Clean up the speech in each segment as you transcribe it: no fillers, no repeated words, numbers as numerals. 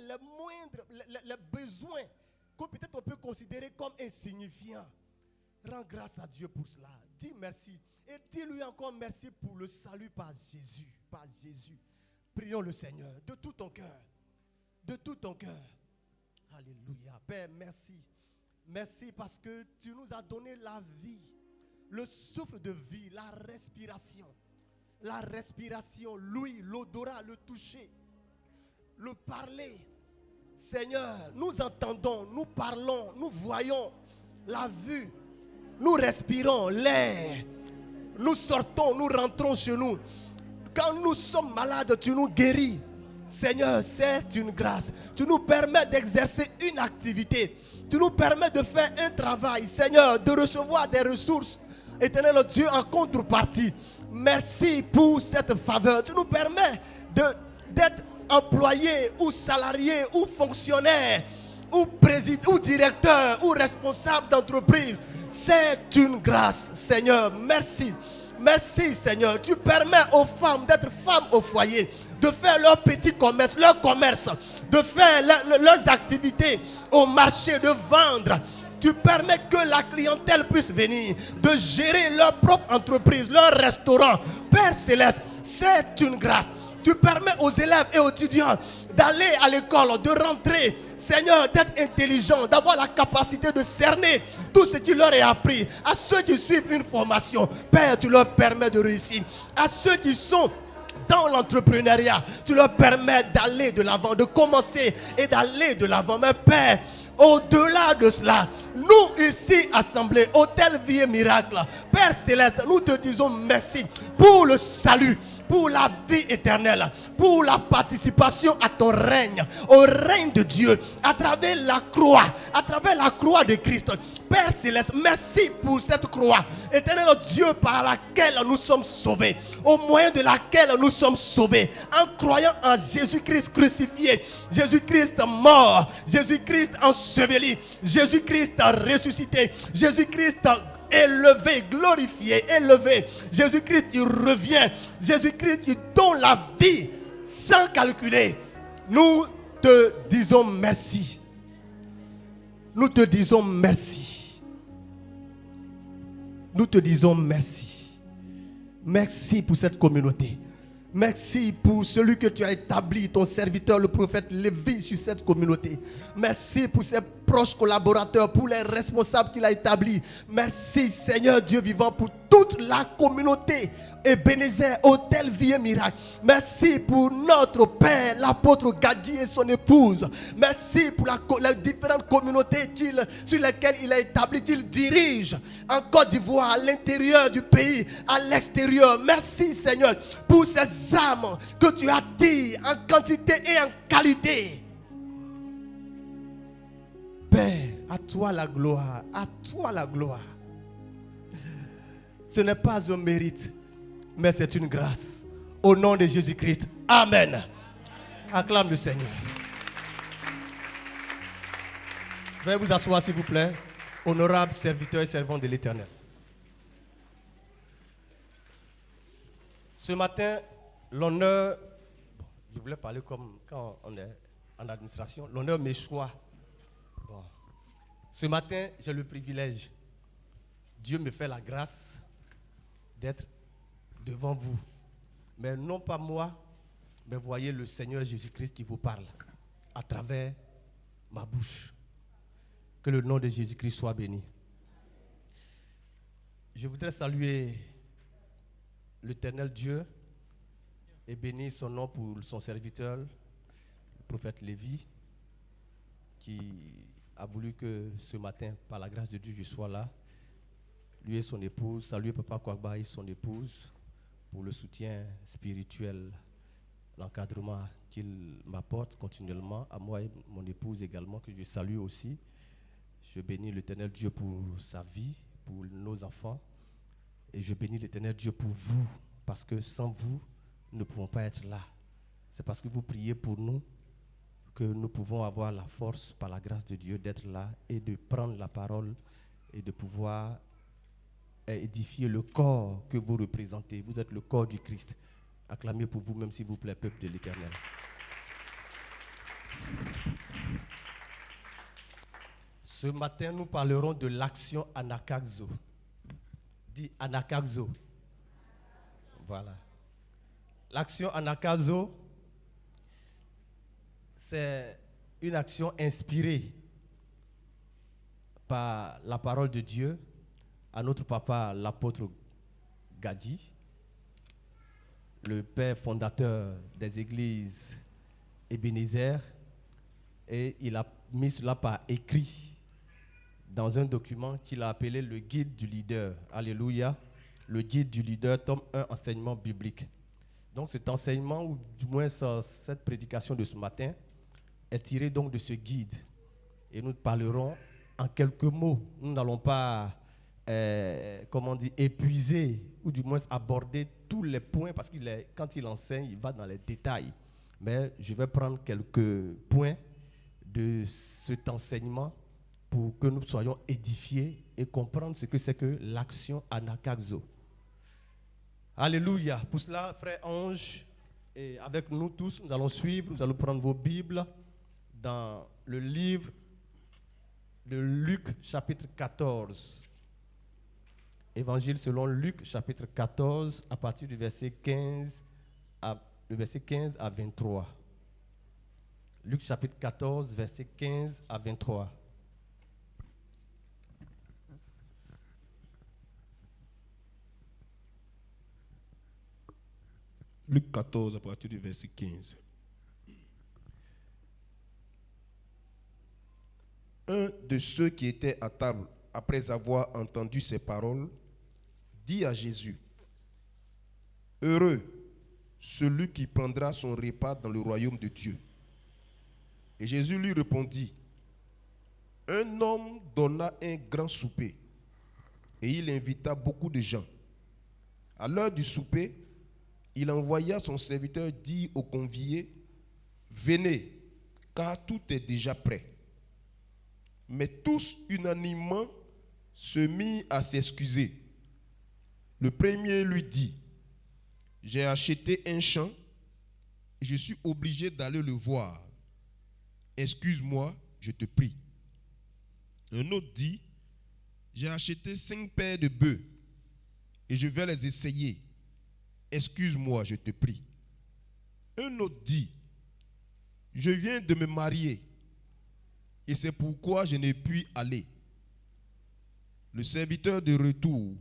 les moindres, les besoins que peut-être on peut considérer comme insignifiants. Rends grâce à Dieu pour cela. Dis merci. Et dis-lui encore merci pour le salut par Jésus. Par Jésus. Prions le Seigneur de tout ton cœur. De tout ton cœur. Alléluia. Père, merci. Merci parce que tu nous as donné la vie. Le souffle de vie, la respiration. La respiration, l'ouïe, l'odorat, le toucher. Le parler. Seigneur, nous entendons, nous parlons, nous voyons la vue. Nous respirons l'air. Nous sortons, nous rentrons chez nous. Quand nous sommes malades, tu nous guéris. Seigneur, c'est une grâce. Tu nous permets d'exercer une activité. Tu nous permets de faire un travail. Seigneur, de recevoir des ressources. Éternel Dieu, en contrepartie. Merci pour cette faveur. Tu nous permets d'être employé ou salarié ou fonctionnaire ou président ou directeur ou responsable d'entreprise. C'est une grâce, Seigneur. Merci. Merci, Seigneur. Tu permets aux femmes d'être femmes au foyer, de faire leur petit commerce, leur commerce, de faire leurs activités au marché, de vendre. Tu permets que la clientèle puisse venir, de gérer leur propre entreprise, leur restaurant. Père Céleste, c'est une grâce. Tu permets aux élèves et aux étudiants d'aller à l'école, de rentrer, Seigneur, d'être intelligents, d'avoir la capacité de cerner tout ce qui leur est appris. À ceux qui suivent une formation, Père, tu leur permets de réussir. À ceux qui sont dans l'entrepreneuriat, tu leur permets d'aller de l'avant, de commencer et d'aller de l'avant. Mais Père, au-delà de cela, nous ici assemblés, Hôtel Vie et Miracle, Père Céleste, nous te disons merci pour le salut, pour la vie éternelle, pour la participation à ton règne, au règne de Dieu, à travers la croix de Christ. Père Céleste, merci pour cette croix, éternel Dieu, par laquelle nous sommes sauvés, au moyen de laquelle nous sommes sauvés, en croyant en Jésus-Christ crucifié, Jésus-Christ mort, Jésus-Christ enseveli, Jésus-Christ ressuscité, Jésus-Christ élevé, glorifié, élevé. Jésus-Christ, il revient. Jésus-Christ, il donne la vie sans calculer. Nous te disons merci. Nous te disons merci. Nous te disons merci. Merci pour cette communauté. Merci pour celui que tu as établi, ton serviteur, le prophète Lévi, sur cette communauté. Merci pour ses proches collaborateurs, pour les responsables qu'il a établis. Merci, Seigneur Dieu vivant, pour toute la communauté Ebenezer, Hôtel Vie et Miracle. Merci pour notre Père, l'apôtre Gagui et son épouse. Merci pour les différentes communautés sur lesquelles il a établi, qu'il dirige en Côte d'Ivoire, à l'intérieur du pays, à l'extérieur. Merci, Seigneur, pour ces âmes que tu attires en quantité et en qualité. Père, à toi la gloire, à toi la gloire. Ce n'est pas un mérite, mais c'est une grâce. Au nom de Jésus-Christ. Amen. Acclame le Seigneur. Veuillez vous asseoir, s'il vous plaît. Honorables serviteurs et servants de l'Éternel. Ce matin, l'honneur, je voulais parler comme quand on est en administration, l'honneur m'échoit. Bon. Ce matin, j'ai le privilège. Dieu me fait la grâce d'être devant vous. Mais non pas moi, mais voyez le Seigneur Jésus-Christ qui vous parle à travers ma bouche. Que le nom de Jésus-Christ soit béni. Je voudrais saluer l'Éternel Dieu et bénir son nom pour son serviteur, le prophète Lévi, qui a voulu que ce matin, par la grâce de Dieu, je sois là. Lui et son épouse, saluer Papa Kwagba et son épouse pour le soutien spirituel, l'encadrement qu'il m'apporte continuellement, à moi et mon épouse également, que je salue aussi. Je bénis l'Éternel Dieu pour sa vie, pour nos enfants, et je bénis l'Éternel Dieu pour vous, parce que sans vous, nous ne pouvons pas être là. C'est parce que vous priez pour nous que nous pouvons avoir la force, par la grâce de Dieu, d'être là et de prendre la parole et de pouvoir édifier le corps que vous représentez. Vous êtes le corps du Christ. Acclamez pour vous-même, s'il vous plaît, peuple de l'Éternel. Ce matin, nous parlerons de l'action anakazo. Dis anakazo. Voilà. L'action anakazo, c'est une action inspirée par la parole de Dieu à notre papa, l'apôtre Gadji, le père fondateur des églises Ebenezer, et il a mis cela par écrit dans un document qu'il a appelé le guide du leader. Alléluia. Le guide du leader, tome 1, enseignement biblique. Donc cet enseignement, ou du moins cette prédication de ce matin, est tirée donc de ce guide. Et nous parlerons en quelques mots. Nous n'allons pas, épuiser, ou du moins aborder tous les points, parce que quand il enseigne, il va dans les détails. Mais je vais prendre quelques points de cet enseignement pour que nous soyons édifiés et comprendre ce que c'est que l'action anakazo. Alléluia. Pour cela, frère Ange, et avec nous tous, nous allons suivre, nous allons prendre vos Bibles dans le livre de Luc, chapitre 14. Évangile selon Luc, chapitre 14, à partir du verset 15 à 23. Luc, chapitre 14, verset 15 à 23. Luc 14, à partir du verset 15. Un de ceux qui étaient à table, après avoir entendu ces paroles, dit à Jésus: Heureux celui qui prendra son repas dans le royaume de Dieu. Et Jésus lui répondit: Un homme donna un grand souper, et il invita beaucoup de gens. À l'heure du souper, il envoya son serviteur dire aux conviés: Venez, car tout est déjà prêt. Mais tous unanimement se mirent à s'excuser. Le premier lui dit: J'ai acheté un champ et je suis obligé d'aller le voir. Excuse-moi, je te prie. Un autre dit: J'ai acheté 5 paires de bœufs et je vais les essayer. Excuse-moi, je te prie. Un autre dit: Je viens de me marier et c'est pourquoi je n'ai pu aller. Le serviteur de retour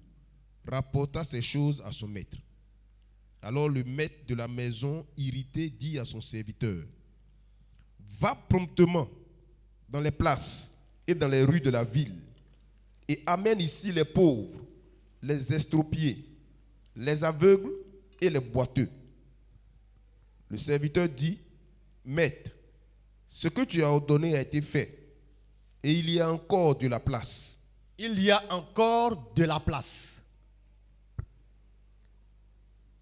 rapporta ces choses à son maître. Alors le maître de la maison, irrité, dit à son serviteur: Va promptement dans les places et dans les rues de la ville et amène ici les pauvres, les estropiés, les aveugles et les boiteux. Le serviteur dit: Maître, ce que tu as ordonné a été fait, et il y a encore de la place. Il y a encore de la place.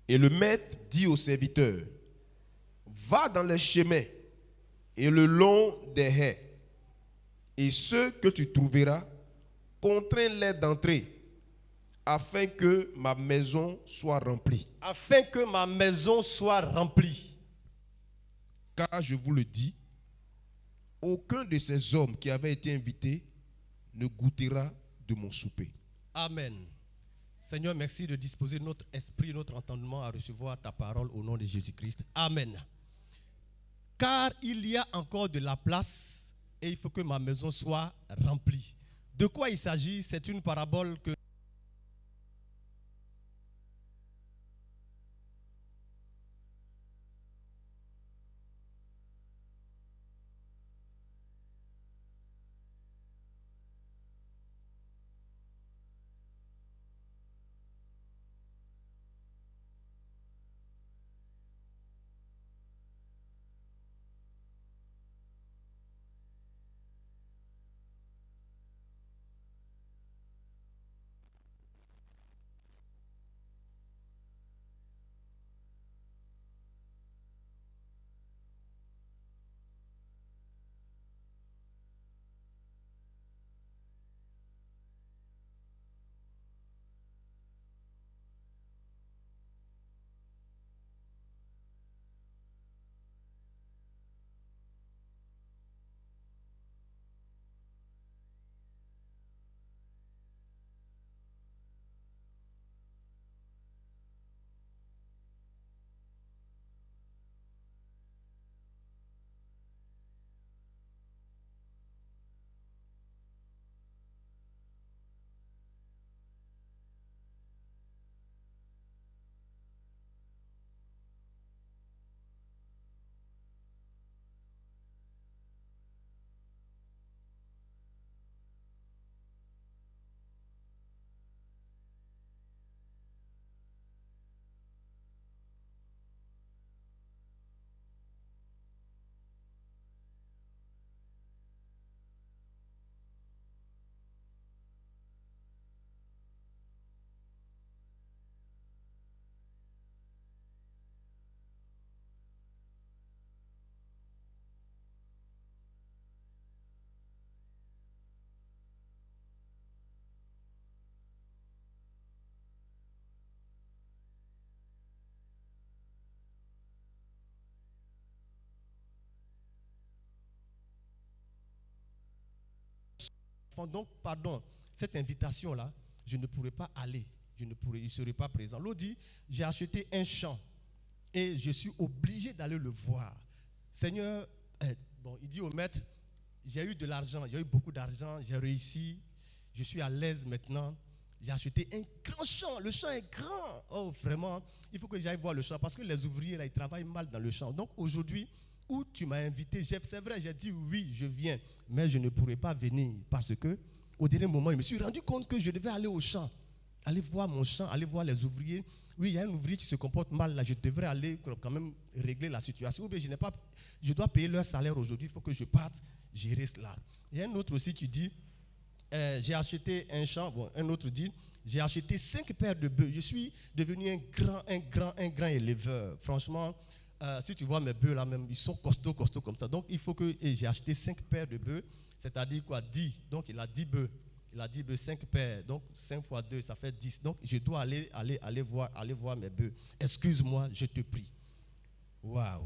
Et le maître dit au serviteur: Va dans les chemins et le long des haies, et ceux que tu trouveras, contrains-les d'entrer, afin que ma maison soit remplie. Afin que ma maison soit remplie. Car je vous le dis, aucun de ces hommes qui avaient été invités ne goûtera de mon souper. Amen. Seigneur, merci de disposer notre esprit, notre entendement à recevoir ta parole au nom de Jésus-Christ. Amen. Car il y a encore de la place et il faut que ma maison soit remplie. De quoi il s'agit? C'est une parabole que Donc, pardon, cette invitation-là, je ne pourrais pas aller. Je ne serai pas présent. L'autre dit, j'ai acheté un champ et je suis obligé d'aller le voir. Seigneur, il dit au maître, j'ai eu de l'argent, j'ai eu beaucoup d'argent, j'ai réussi, je suis à l'aise maintenant. J'ai acheté un grand champ, le champ est grand. Oh, vraiment, il faut que j'aille voir le champ parce que les ouvriers, là, ils travaillent mal dans le champ. Donc aujourd'hui, où tu m'as invité, c'est vrai, j'ai dit oui, je viens, mais je ne pourrai pas venir parce que au dernier moment, je me suis rendu compte que je devais aller au champ, aller voir mon champ, aller voir les ouvriers. Oui, il y a un ouvrier qui se comporte mal, là, je devrais aller quand même régler la situation. Ou bien je dois payer leur salaire aujourd'hui, il faut que je parte gérer cela. Il y a un autre aussi qui dit, j'ai acheté un champ, un autre dit, j'ai acheté 5 paires de bœufs. Je suis devenu un grand éleveur. Franchement, si tu vois mes bœufs là même, ils sont costauds comme ça. Donc il faut que j'ai acheté 5 paires de bœufs, c'est-à-dire quoi 10. Donc il a 10 bœufs. Il a dit 5 paires. Donc 5 fois 2, ça fait 10. Donc je dois aller voir mes bœufs. Excuse-moi, je te prie. Waouh.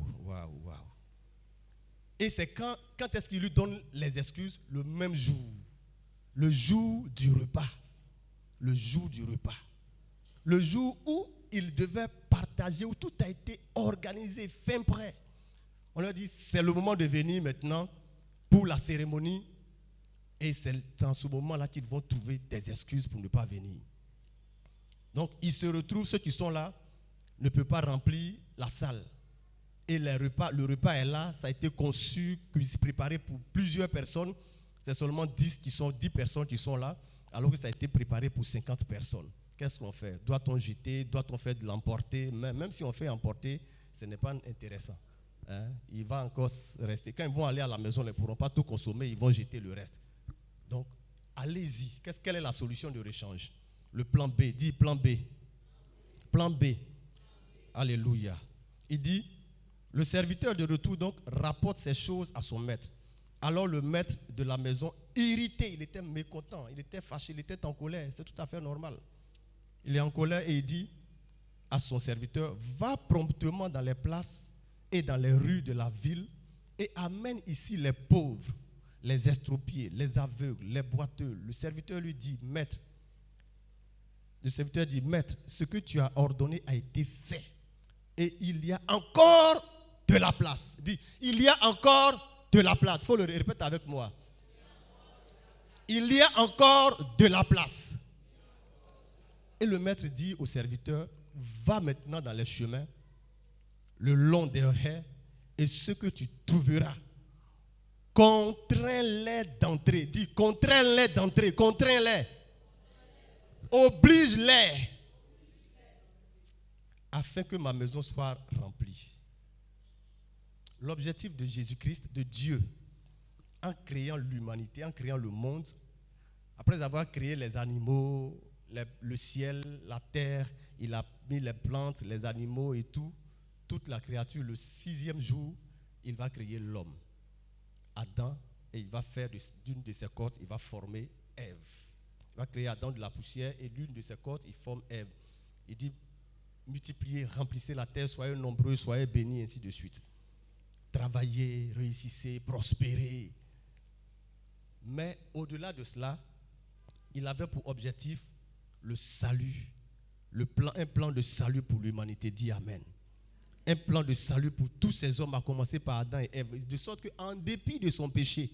Et c'est quand est-ce qu'il lui donne les excuses? Le même jour. Le jour du repas. Le jour du repas. Le jour où il devait partager, où tout a été organisé, fin prêt. On leur dit, c'est le moment de venir maintenant pour la cérémonie. Et c'est dans ce moment-là qu'ils vont trouver des excuses pour ne pas venir. Donc, ils se retrouvent, ceux qui sont là, ne peuvent pas remplir la salle. Et le repas est là, ça a été conçu, préparé pour plusieurs personnes. C'est seulement 10 personnes qui sont là, alors que ça a été préparé pour 50 personnes. Qu'est-ce qu'on fait? Doit-on jeter? Doit-on faire de l'emporter? Même si on fait emporter, ce n'est pas intéressant. Hein? Il va encore rester. Quand ils vont aller à la maison, ils ne pourront pas tout consommer, ils vont jeter le reste. Donc, allez-y. Quelle est la solution de rechange? Le plan B. Dis plan B. Plan B. Alléluia. Il dit, le serviteur de retour donc rapporte ces choses à son maître. Alors le maître de la maison, irrité, il était mécontent, il était fâché, il était en colère. C'est tout à fait normal. Il est en colère et il dit à son serviteur, va promptement dans les places et dans les rues de la ville et amène ici les pauvres, les estropiés, les aveugles, les boiteux. Le serviteur lui dit, maître, ce que tu as ordonné a été fait. Et il y a encore de la place. Dis, il y a encore de la place. Il faut le répéter avec moi. Il y a encore de la place. Et le maître dit au serviteur, va maintenant dans les chemins, le long des haies, et ce que tu trouveras, contrains-les d'entrer. Dis, contrains-les d'entrer, contrains-les. Oblige-les. Afin que ma maison soit remplie. L'objectif de Jésus-Christ, de Dieu, en créant l'humanité, en créant le monde, après avoir créé les animaux, le ciel, la terre, il a mis les plantes, les animaux et tout, toute la créature, le 6e jour, il va créer l'homme, Adam, et il va faire d'une de ses côtes, il va former Ève. Il va créer Adam de la poussière et l'une de ses côtes, il forme Ève. Il dit, multipliez, remplissez la terre, soyez nombreux, soyez bénis, ainsi de suite. Travaillez, réussissez, prospérez. Mais au-delà de cela, il avait pour objectif le salut, un plan de salut pour l'humanité. Dis Amen. Un plan de salut pour tous ces hommes, à commencer par Adam et Ève. De sorte qu'en dépit de son péché,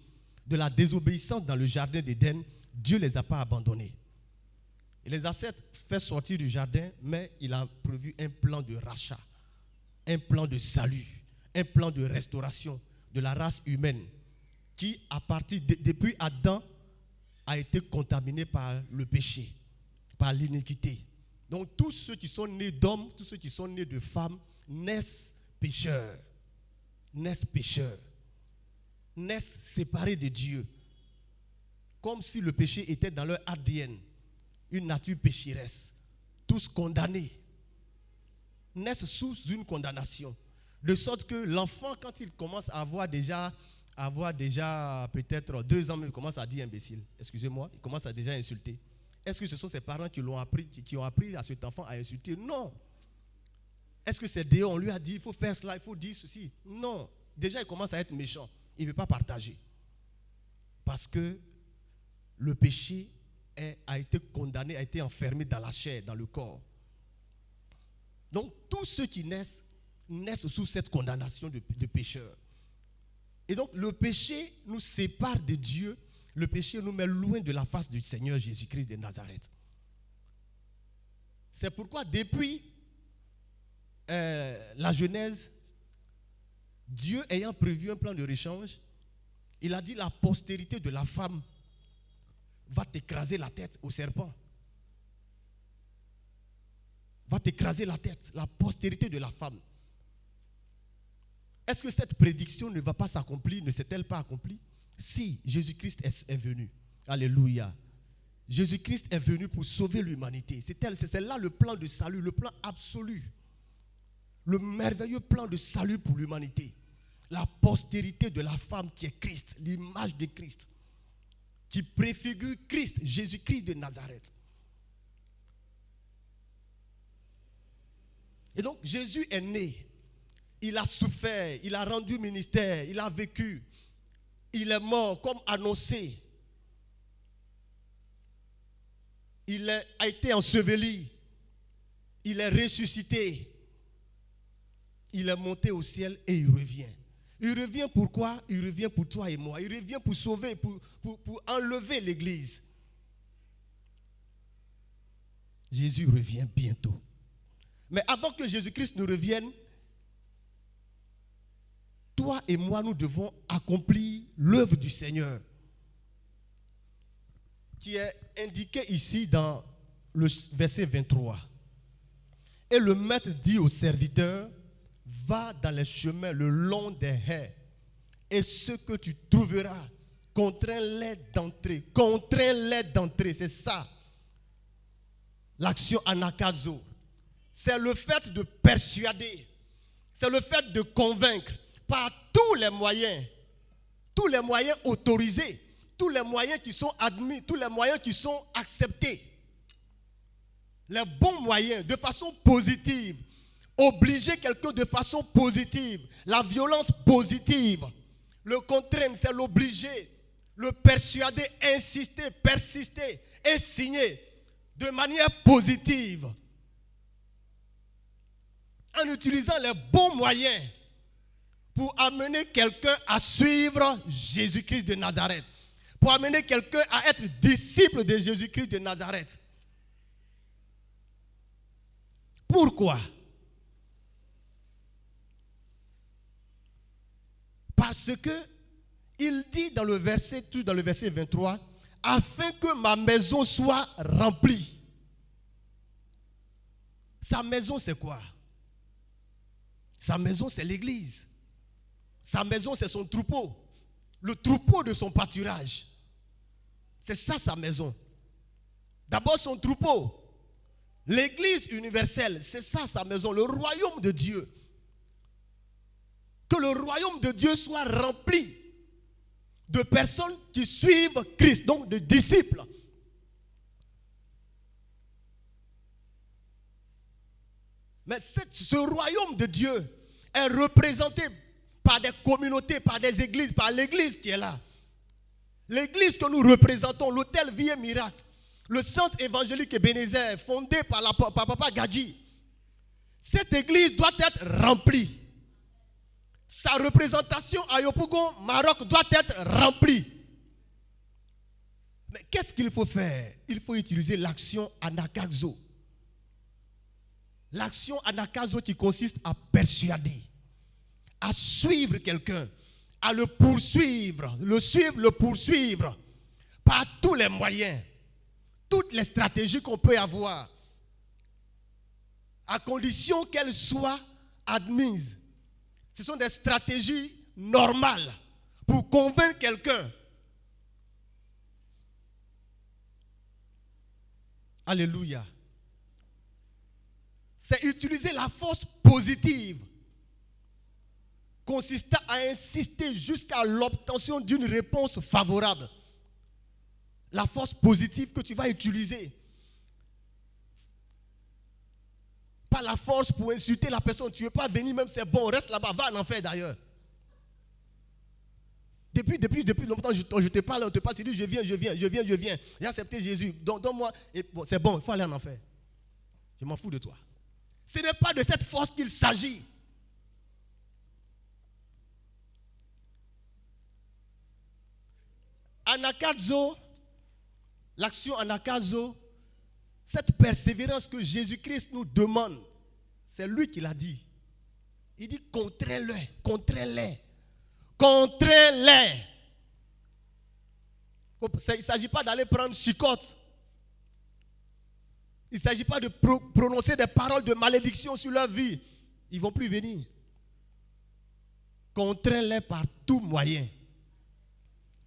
de la désobéissance dans le jardin d'Éden, Dieu ne les a pas abandonnés. Il les a certes fait sortir du jardin, mais il a prévu un plan de rachat, un plan de salut, un plan de restauration de la race humaine qui, depuis Adam, a été contaminé par le péché, par l'iniquité. Donc tous ceux qui sont nés d'hommes, tous ceux qui sont nés de femmes, naissent pécheurs, naissent séparés de Dieu, comme si le péché était dans leur ADN, une nature pécheresse, tous condamnés, naissent sous une condamnation. De sorte que l'enfant, quand il commence à avoir déjà peut-être 2 ans, il commence à dire imbécile. Excusez-moi, il commence à déjà insulter. Est-ce que ce sont ses parents qui ont appris à cet enfant à insulter? Non. Est-ce que c'est Dieu, on lui a dit, il faut faire cela, il faut dire ceci? Non. Déjà, il commence à être méchant. Il ne veut pas partager. Parce que le péché a été condamné, a été enfermé dans la chair, dans le corps. Donc, tous ceux qui naissent sous cette condamnation de pécheurs. Et donc, le péché nous sépare de Dieu. Le péché nous met loin de la face du Seigneur Jésus-Christ de Nazareth. C'est pourquoi, depuis la Genèse, Dieu ayant prévu un plan de réchange, il a dit la postérité de la femme va t'écraser la tête au serpent. Va t'écraser la tête, la postérité de la femme. Est-ce que cette prédiction ne va pas s'accomplir, ne s'est-elle pas accomplie? Si Jésus-Christ est venu. Alléluia. Jésus-Christ est venu pour sauver l'humanité. C'est là le plan de salut, le plan absolu. Le merveilleux plan de salut pour l'humanité. La postérité de la femme qui est Christ, l'image de Christ, qui préfigure Christ, Jésus-Christ de Nazareth. Et donc Jésus est né, il a souffert, il a rendu ministère, il a vécu, il est mort comme annoncé. Il a été enseveli, il est ressuscité, il est monté au ciel et il revient. Il revient pourquoi? Il revient pour toi et moi. Il revient pour sauver, pour enlever l'Église. Jésus revient bientôt. Mais avant que Jésus-Christ nous revienne, toi et moi, nous devons accomplir l'œuvre du Seigneur, qui est indiquée ici dans le verset 23. Et le maître dit au serviteur, va dans les chemins le long des haies, et ce que tu trouveras, contrains-les d'entrer. Contrains-les d'entrer, c'est ça. L'action anakazo. C'est le fait de persuader, c'est le fait de convaincre par tous les moyens autorisés, tous les moyens qui sont admis, tous les moyens qui sont acceptés. Les bons moyens, de façon positive. Obliger quelqu'un de façon positive. La violence positive. Le contraindre, c'est l'obliger. Le persuader, insister, persister et signer de manière positive. En utilisant les bons moyens pour amener quelqu'un à suivre Jésus-Christ de Nazareth. Pour amener quelqu'un à être disciple de Jésus-Christ de Nazareth. Pourquoi? Parce que il dit dans le verset 23, afin que ma maison soit remplie. Sa maison, c'est quoi? Sa maison, c'est l'église. Sa maison, c'est son troupeau. Le troupeau de son pâturage. C'est ça sa maison. D'abord son troupeau. L'église universelle, c'est ça sa maison. Le royaume de Dieu. Que le royaume de Dieu soit rempli de personnes qui suivent Christ, donc de disciples. Mais ce royaume de Dieu est représenté par des communautés, par des églises, par l'église qui est là. L'église que nous représentons, l'hôtel Vie et Miracle, le centre évangélique Ebenezer, fondé par Papa Gadji. Cette église doit être remplie. Sa représentation à Yopougon, Maroc, doit être remplie. Mais qu'est-ce qu'il faut faire? Il faut utiliser l'action anakazo. L'action anakazo qui consiste à persuader, à suivre quelqu'un, à le poursuivre, le suivre, le poursuivre, par tous les moyens, toutes les stratégies qu'on peut avoir, à condition qu'elles soient admises. Ce sont des stratégies normales pour convaincre quelqu'un. Alléluia. C'est utiliser la force positive consistant à insister jusqu'à l'obtention d'une réponse favorable. La force positive que tu vas utiliser. Pas la force pour insulter la personne. Tu ne veux pas venir même, c'est bon, reste là-bas, va en enfer d'ailleurs. De depuis longtemps, je te parle, tu dis je viens. J'ai accepté Jésus. Donc moi, bon, c'est bon, il faut aller en enfer. Je m'en fous de toi. Ce n'est pas de cette force qu'il s'agit. Anakazo, l'action anakazo, cette persévérance que Jésus-Christ nous demande, c'est lui qui l'a dit. Il dit contrains-les. Il ne s'agit pas d'aller prendre chicotte. Il ne s'agit pas de prononcer des paroles de malédiction sur leur vie. Ils ne vont plus venir. Contrains-les par tout moyen.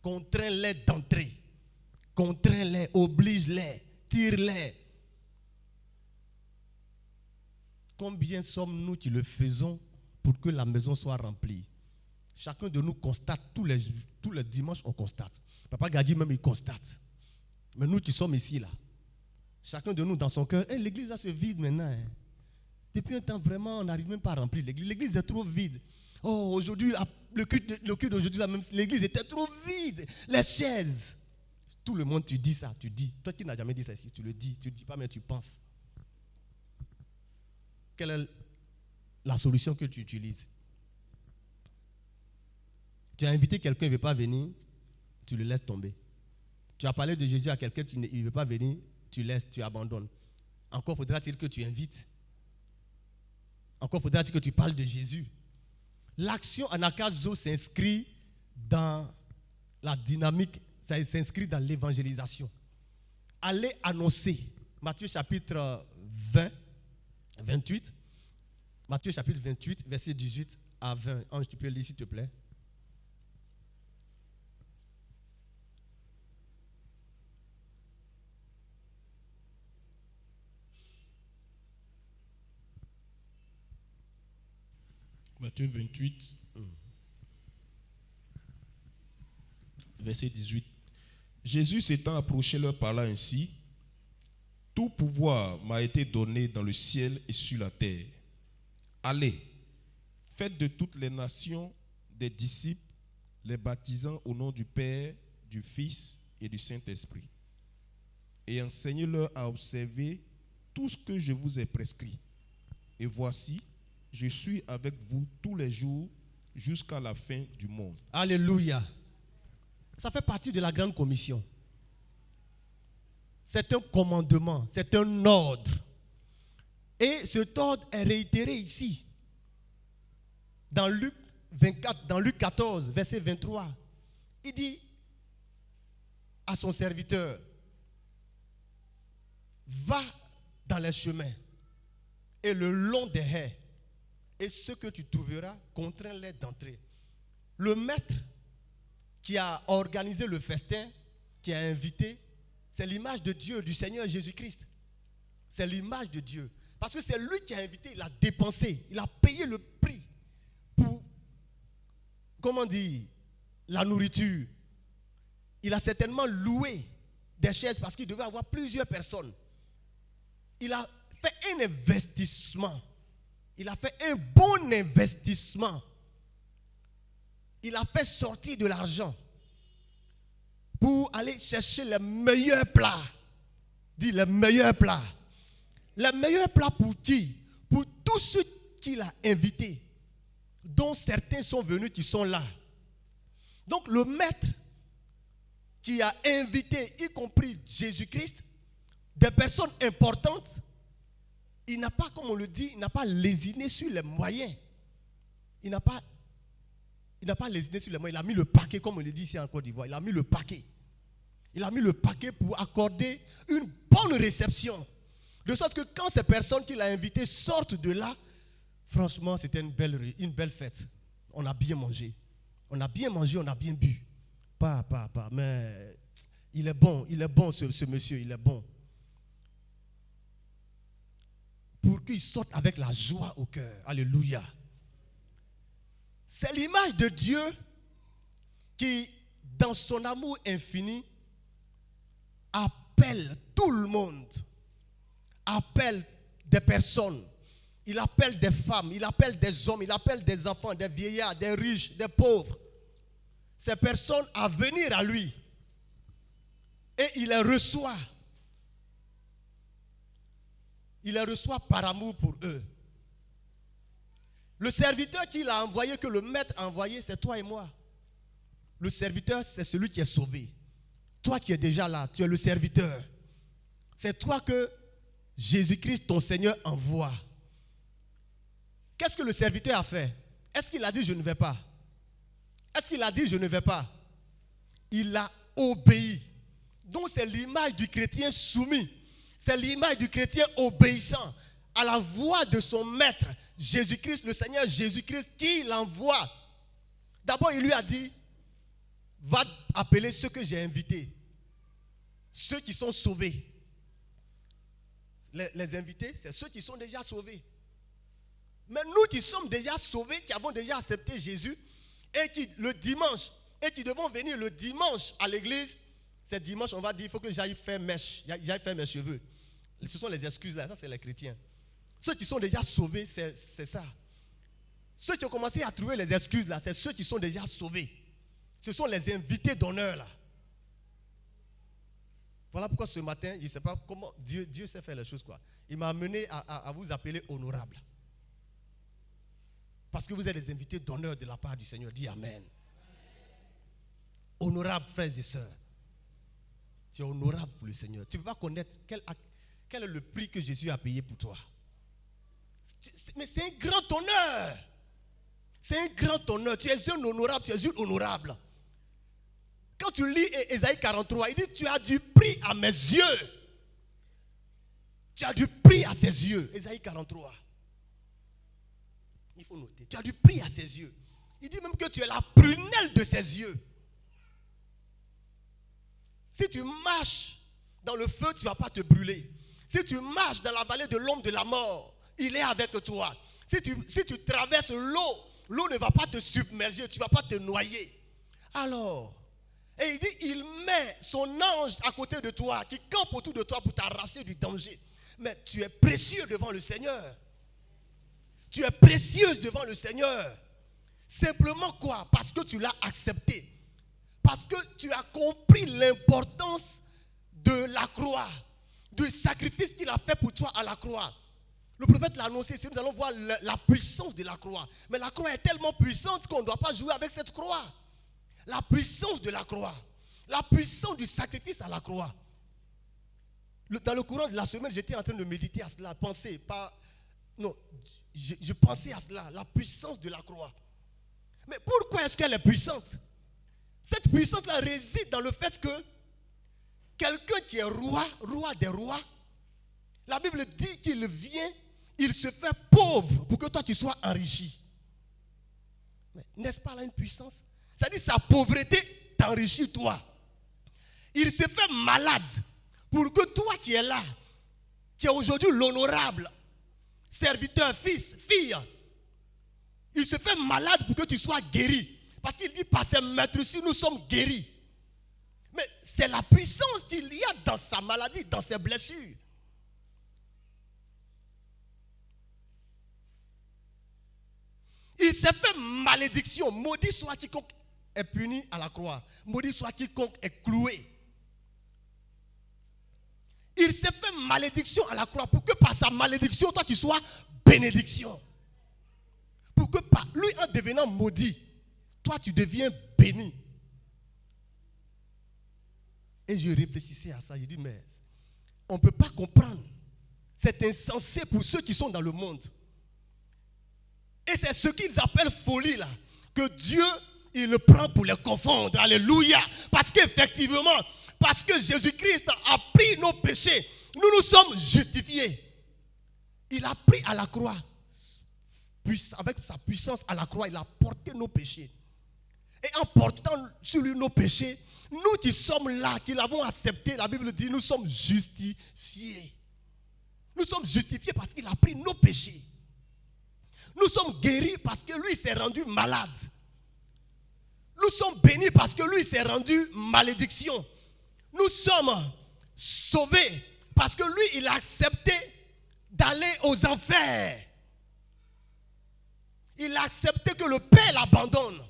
Contrains-les d'entrer. Contrains-les, oblige-les, tire-les. Combien sommes-nous qui le faisons pour que la maison soit remplie? Chacun de nous constate, tous les dimanches on constate. Papa Gadi même il constate. Mais nous qui sommes ici là, chacun de nous dans son cœur, l'église là se vide maintenant. Depuis un temps vraiment on n'arrive même pas à remplir l'église. L'église est trop vide. Oh aujourd'hui, le culte d'aujourd'hui, l'église était trop vide. Les chaises. Tout le monde, tu dis ça, tu dis. Toi qui n'as jamais dit ça ici, tu le dis. Tu ne dis pas mais tu penses. Quelle est la solution que tu utilises? Tu as invité quelqu'un, il ne veut pas venir, tu le laisses tomber. Tu as parlé de Jésus à quelqu'un, il ne veut pas venir, tu laisses, tu abandonnes. Encore faudra-t-il que tu invites. Encore faudra-t-il que tu parles de Jésus. L'action Anakazo s'inscrit dans la dynamique, ça s'inscrit dans l'évangélisation. Allez annoncer. Matthieu chapitre 20, 28. Matthieu chapitre 28, verset 18 à 20. Ange, tu peux lire s'il te plaît. Matthieu 28, verset 18. Jésus s'étant approché leur parla ainsi: tout pouvoir m'a été donné dans le ciel et sur la terre. Allez, faites de toutes les nations des disciples, les baptisant au nom du Père, du Fils et du Saint-Esprit, et enseignez-leur à observer tout ce que je vous ai prescrit. Et voici, je suis avec vous tous les jours jusqu'à la fin du monde. Alléluia. Ça fait partie de la grande commission. C'est un commandement, c'est un ordre. Et cet ordre est réitéré ici. Dans Luc 24, dans Luc 14, verset 23. Il dit à son serviteur: va dans les chemins et le long des haies, et ce que tu trouveras, contrains-les d'entrer. Le maître qui a organisé le festin, qui a invité, c'est l'image de Dieu, du Seigneur Jésus-Christ. C'est l'image de Dieu. Parce que c'est lui qui a invité, il a dépensé, il a payé le prix pour, comment dire, la nourriture. Il a certainement loué des chaises parce qu'il devait avoir plusieurs personnes. Il a fait un investissement. Il a fait un bon investissement. Il a fait sortir de l'argent pour aller chercher les meilleurs plats. Dis les meilleurs plats. Les meilleurs plats pour qui? Pour tous ceux qu'il a invités, dont certains sont venus qui sont là. Donc le maître qui a invité, y compris Jésus-Christ, des personnes importantes, il n'a pas, comme on le dit, il n'a pas lésiné sur les moyens. Il n'a pas lésiné sur les moyens. Il a mis le paquet, comme on le dit ici en Côte d'Ivoire. Il a mis le paquet. Il a mis le paquet pour accorder une bonne réception. De sorte que quand ces personnes qu'il a invitées sortent de là, franchement, c'était une belle fête. On a bien mangé. On a bien mangé, on a bien bu. Pas. Mais il est bon ce monsieur, il est bon. Pour qu'ils sortent avec la joie au cœur. Alléluia. C'est l'image de Dieu qui, dans son amour infini, appelle tout le monde. Appelle des personnes. Il appelle des femmes, il appelle des hommes, il appelle des enfants, des vieillards, des riches, des pauvres. ces personnes à venir à lui. Et il les reçoit. Il les reçoit par amour pour eux. Le serviteur qu'il a envoyé, que le maître a envoyé, c'est toi et moi. Le serviteur, c'est celui qui est sauvé. Toi qui es déjà là, tu es le serviteur. C'est toi que Jésus-Christ, ton Seigneur, envoie. Qu'est-ce que le serviteur a fait? Est-ce qu'il a dit je ne vais pas? Est-ce qu'il a dit je ne vais pas? Il a obéi. Donc c'est l'image du chrétien soumis. C'est l'image du chrétien obéissant à la voix de son maître, Jésus-Christ, le Seigneur Jésus-Christ, qui l'envoie. D'abord, il lui a dit, va appeler ceux que j'ai invités. Ceux qui sont sauvés. Les invités, c'est ceux qui sont déjà sauvés. Mais nous qui sommes déjà sauvés, qui avons déjà accepté Jésus, et qui le dimanche, et qui devons venir le dimanche à l'église, c'est dimanche, on va dire, il faut que j'aille faire mes cheveux. Ce sont les excuses là, ça c'est les chrétiens. Ceux qui sont déjà sauvés, c'est ça. Ceux qui ont commencé à trouver les excuses là, c'est ceux qui sont déjà sauvés. Ce sont les invités d'honneur là. Voilà pourquoi ce matin, je ne sais pas comment Dieu sait faire les choses quoi. Il m'a amené à vous appeler honorable. Parce que vous êtes les invités d'honneur de la part du Seigneur. Dis Amen. Honorable frères et sœurs. Tu es honorable pour le Seigneur. Tu ne peux pas connaître quel est le prix que Jésus a payé pour toi. Mais c'est un grand honneur. C'est un grand honneur. Tu es un honorable, tu es une honorable. Quand tu lis Ésaïe 43, il dit tu as du prix à mes yeux. Tu as du prix à ses yeux. Ésaïe 43. Il faut noter. Tu as du prix à ses yeux. Il dit même que tu es la prunelle de ses yeux. Si tu marches dans le feu, tu ne vas pas te brûler. Si tu marches dans la vallée de l'ombre de la mort, il est avec toi. Si tu traverses l'eau, l'eau ne va pas te submerger, tu ne vas pas te noyer. Alors, et il dit, il met son ange à côté de toi, qui campe autour de toi pour t'arracher du danger. Mais tu es précieux devant le Seigneur. Tu es précieuse devant le Seigneur. Simplement quoi? Parce que tu l'as accepté. Parce que tu as compris l'importance de la croix, du sacrifice qu'il a fait pour toi à la croix. Le prophète l'a annoncé, nous allons voir la puissance de la croix. Mais la croix est tellement puissante qu'on ne doit pas jouer avec cette croix. La puissance de la croix, la puissance du sacrifice à la croix. Dans le courant de la semaine, j'étais en train de méditer à cela, penser, je pensais à cela, la puissance de la croix. Mais pourquoi est-ce qu'elle est puissante? Cette puissance-là réside dans le fait que quelqu'un qui est roi des rois, la Bible dit qu'il vient, il se fait pauvre pour que toi tu sois enrichi. N'est-ce pas là une puissance? C'est-à-dire sa pauvreté t'enrichit toi. Il se fait malade pour que toi qui es là, qui es aujourd'hui l'honorable, serviteur, fils, fille, il se fait malade pour que tu sois guéri. Parce qu'il dit, par ses maîtres-ci, nous sommes guéris. Mais c'est la puissance qu'il y a dans sa maladie, dans ses blessures. Il s'est fait malédiction. Maudit soit quiconque est puni à la croix. Maudit soit quiconque est cloué. Il s'est fait malédiction à la croix pour que par sa malédiction, toi tu sois bénédiction. Pour que par lui en devenant maudit, toi tu deviens béni. Et je réfléchissais à ça, je dis mais on ne peut pas comprendre. C'est insensé pour ceux qui sont dans le monde. Et c'est ce qu'ils appellent folie là, que Dieu il le prend pour les confondre. Alléluia. Parce qu'effectivement, parce que Jésus-Christ a pris nos péchés, nous sommes justifiés. Il a pris à la croix, avec sa puissance à la croix, il a porté nos péchés. Et en portant sur lui nos péchés, nous qui sommes là, qui l'avons accepté, la Bible dit, nous sommes justifiés. Nous sommes justifiés parce qu'il a pris nos péchés. Nous sommes guéris parce que lui s'est rendu malade. Nous sommes bénis parce que lui s'est rendu malédiction. Nous sommes sauvés parce que lui, il a accepté d'aller aux enfers. Il a accepté que le Père l'abandonne.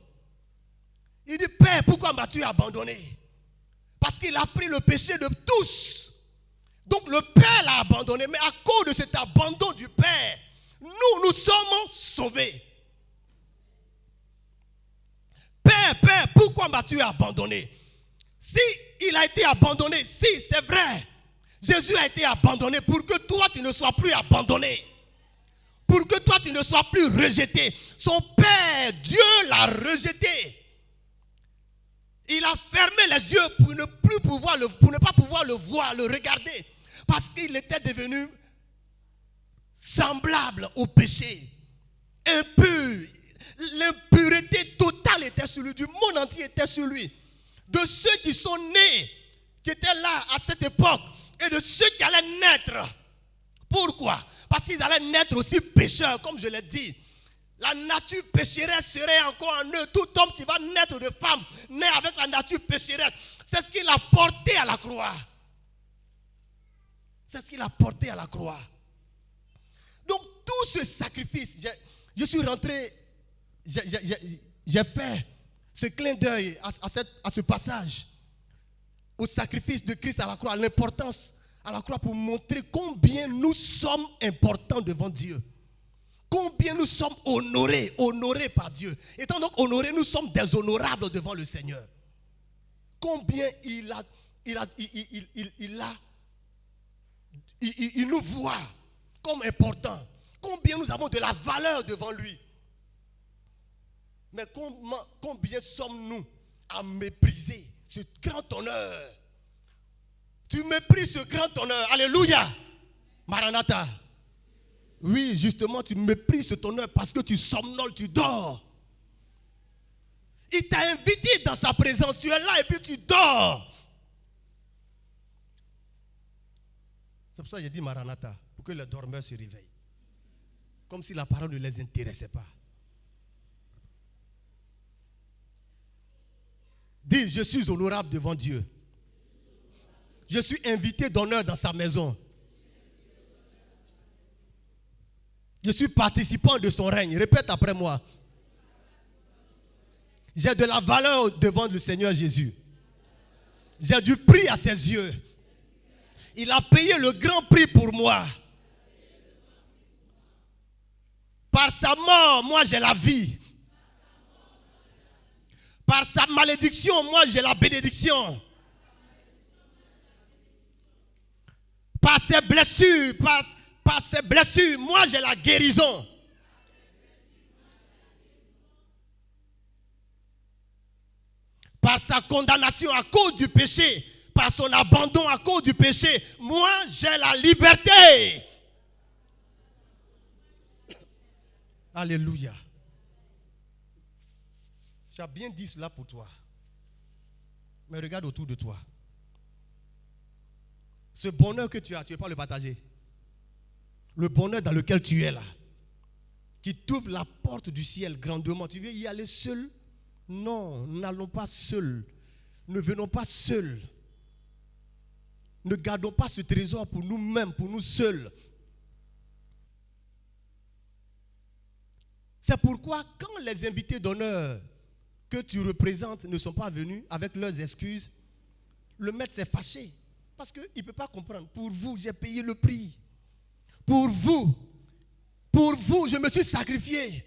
Il dit, Père, pourquoi m'as-tu abandonné? Parce qu'il a pris le péché de tous. Donc le Père l'a abandonné. Mais à cause de cet abandon du Père, nous sommes sauvés. Père, pourquoi m'as-tu abandonné? Si il a été abandonné, si c'est vrai, Jésus a été abandonné pour que toi tu ne sois plus abandonné. Pour que toi tu ne sois plus rejeté. Son Père, Dieu l'a rejeté. Il a fermé les yeux pour ne pas pouvoir le voir, le regarder. Parce qu'il était devenu semblable au péché. Impur. L'impureté totale était sur lui. Du monde entier était sur lui. De ceux qui sont nés, qui étaient là à cette époque, et de ceux qui allaient naître. Pourquoi? Parce qu'ils allaient naître aussi pécheurs, comme je l'ai dit. La nature pécheresse serait encore en eux. Tout homme qui va naître de femme, naît avec la nature pécheresse. C'est ce qu'il a porté à la croix. C'est ce qu'il a porté à la croix. Donc tout ce sacrifice, je suis rentré, j'ai fait ce clin d'œil à ce passage, au sacrifice de Christ à la croix, l'importance à la croix pour montrer combien nous sommes importants devant Dieu. Combien nous sommes honorés par Dieu. Étant donc honorés, nous sommes déshonorables devant le Seigneur. Combien il nous voit comme importants. Combien nous avons de la valeur devant lui. Mais combien sommes-nous à mépriser ce grand honneur? Tu méprises ce grand honneur. Alléluia. Maranatha. Oui, justement, tu méprises cet honneur parce que tu somnoles, tu dors. Il t'a invité dans sa présence. Tu es là et puis tu dors. C'est pour ça que j'ai dit Maranatha, pour que les dormeurs se réveillent. Comme si la parole ne les intéressait pas. Dis, je suis honorable devant Dieu. Je suis invité d'honneur dans sa maison. Je suis participant de son règne. Répète après moi. J'ai de la valeur devant le Seigneur Jésus. J'ai du prix à ses yeux. Il a payé le grand prix pour moi. Par sa mort, moi j'ai la vie. Par sa malédiction, moi j'ai la bénédiction. Par ses blessures, par ses blessures, moi j'ai la guérison. Par sa condamnation à cause du péché, par son abandon à cause du péché, moi j'ai la liberté. Alléluia. Tu as bien dit cela pour toi. Mais regarde autour de toi. Ce bonheur que tu as, tu ne veux pas le partager. Le bonheur dans lequel tu es là, qui t'ouvre la porte du ciel grandement. Tu veux y aller seul? Non, n'allons pas seuls. Ne venons pas seuls. Ne gardons pas ce trésor pour nous-mêmes, pour nous seuls. C'est pourquoi quand les invités d'honneur que tu représentes ne sont pas venus avec leurs excuses, le maître s'est fâché. Parce qu'il ne peut pas comprendre. Pour vous, j'ai payé le prix. Pour vous, je me suis sacrifié.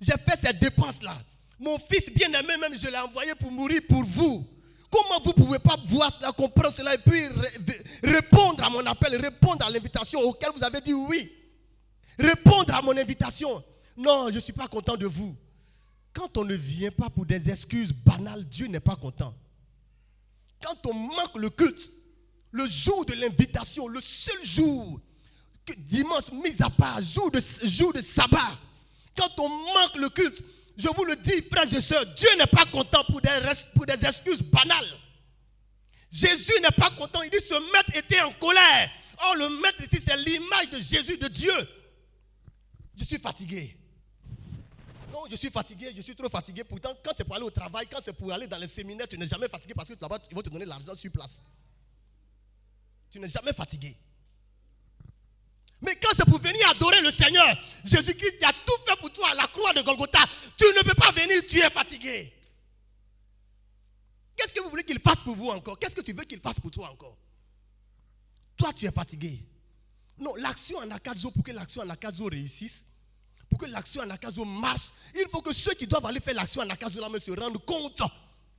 J'ai fait cette dépense-là. Mon fils bien-aimé, même, je l'ai envoyé pour mourir pour vous. Comment vous ne pouvez pas voir cela, comprendre cela et puis répondre à mon appel, répondre à l'invitation auquel vous avez dit oui. Répondre à mon invitation. Non, je ne suis pas content de vous. Quand on ne vient pas pour des excuses banales, Dieu n'est pas content. Quand on manque le culte, le jour de l'invitation, le seul jour, que dimanche mis à part, jour de sabbat, quand on manque le culte, je vous le dis, frères et sœurs, Dieu n'est pas content pour des excuses banales. Jésus n'est pas content. Il dit ce maître était en colère. Or, le maître ici, c'est l'image de Jésus, de Dieu. Je suis fatigué. Non, je suis fatigué, je suis trop fatigué. Pourtant, quand c'est pour aller au travail, quand c'est pour aller dans les séminaires, tu n'es jamais fatigué parce que là-bas, ils vont te donner l'argent sur place. Tu n'es jamais fatigué. Mais quand c'est pour venir adorer le Seigneur, Jésus-Christ a tout fait pour toi à la croix de Golgotha. Tu ne peux pas venir, tu es fatigué. voulez qu'il fasse pour vous encore? Qu'est-ce que tu veux qu'il fasse pour toi encore? Toi, tu es fatigué. Non, l'action en Akazo, pour que l'action en Akazo réussisse, pour que l'action en Akazo marche, il faut que ceux qui doivent aller faire l'action en Akazo là se rendent compte.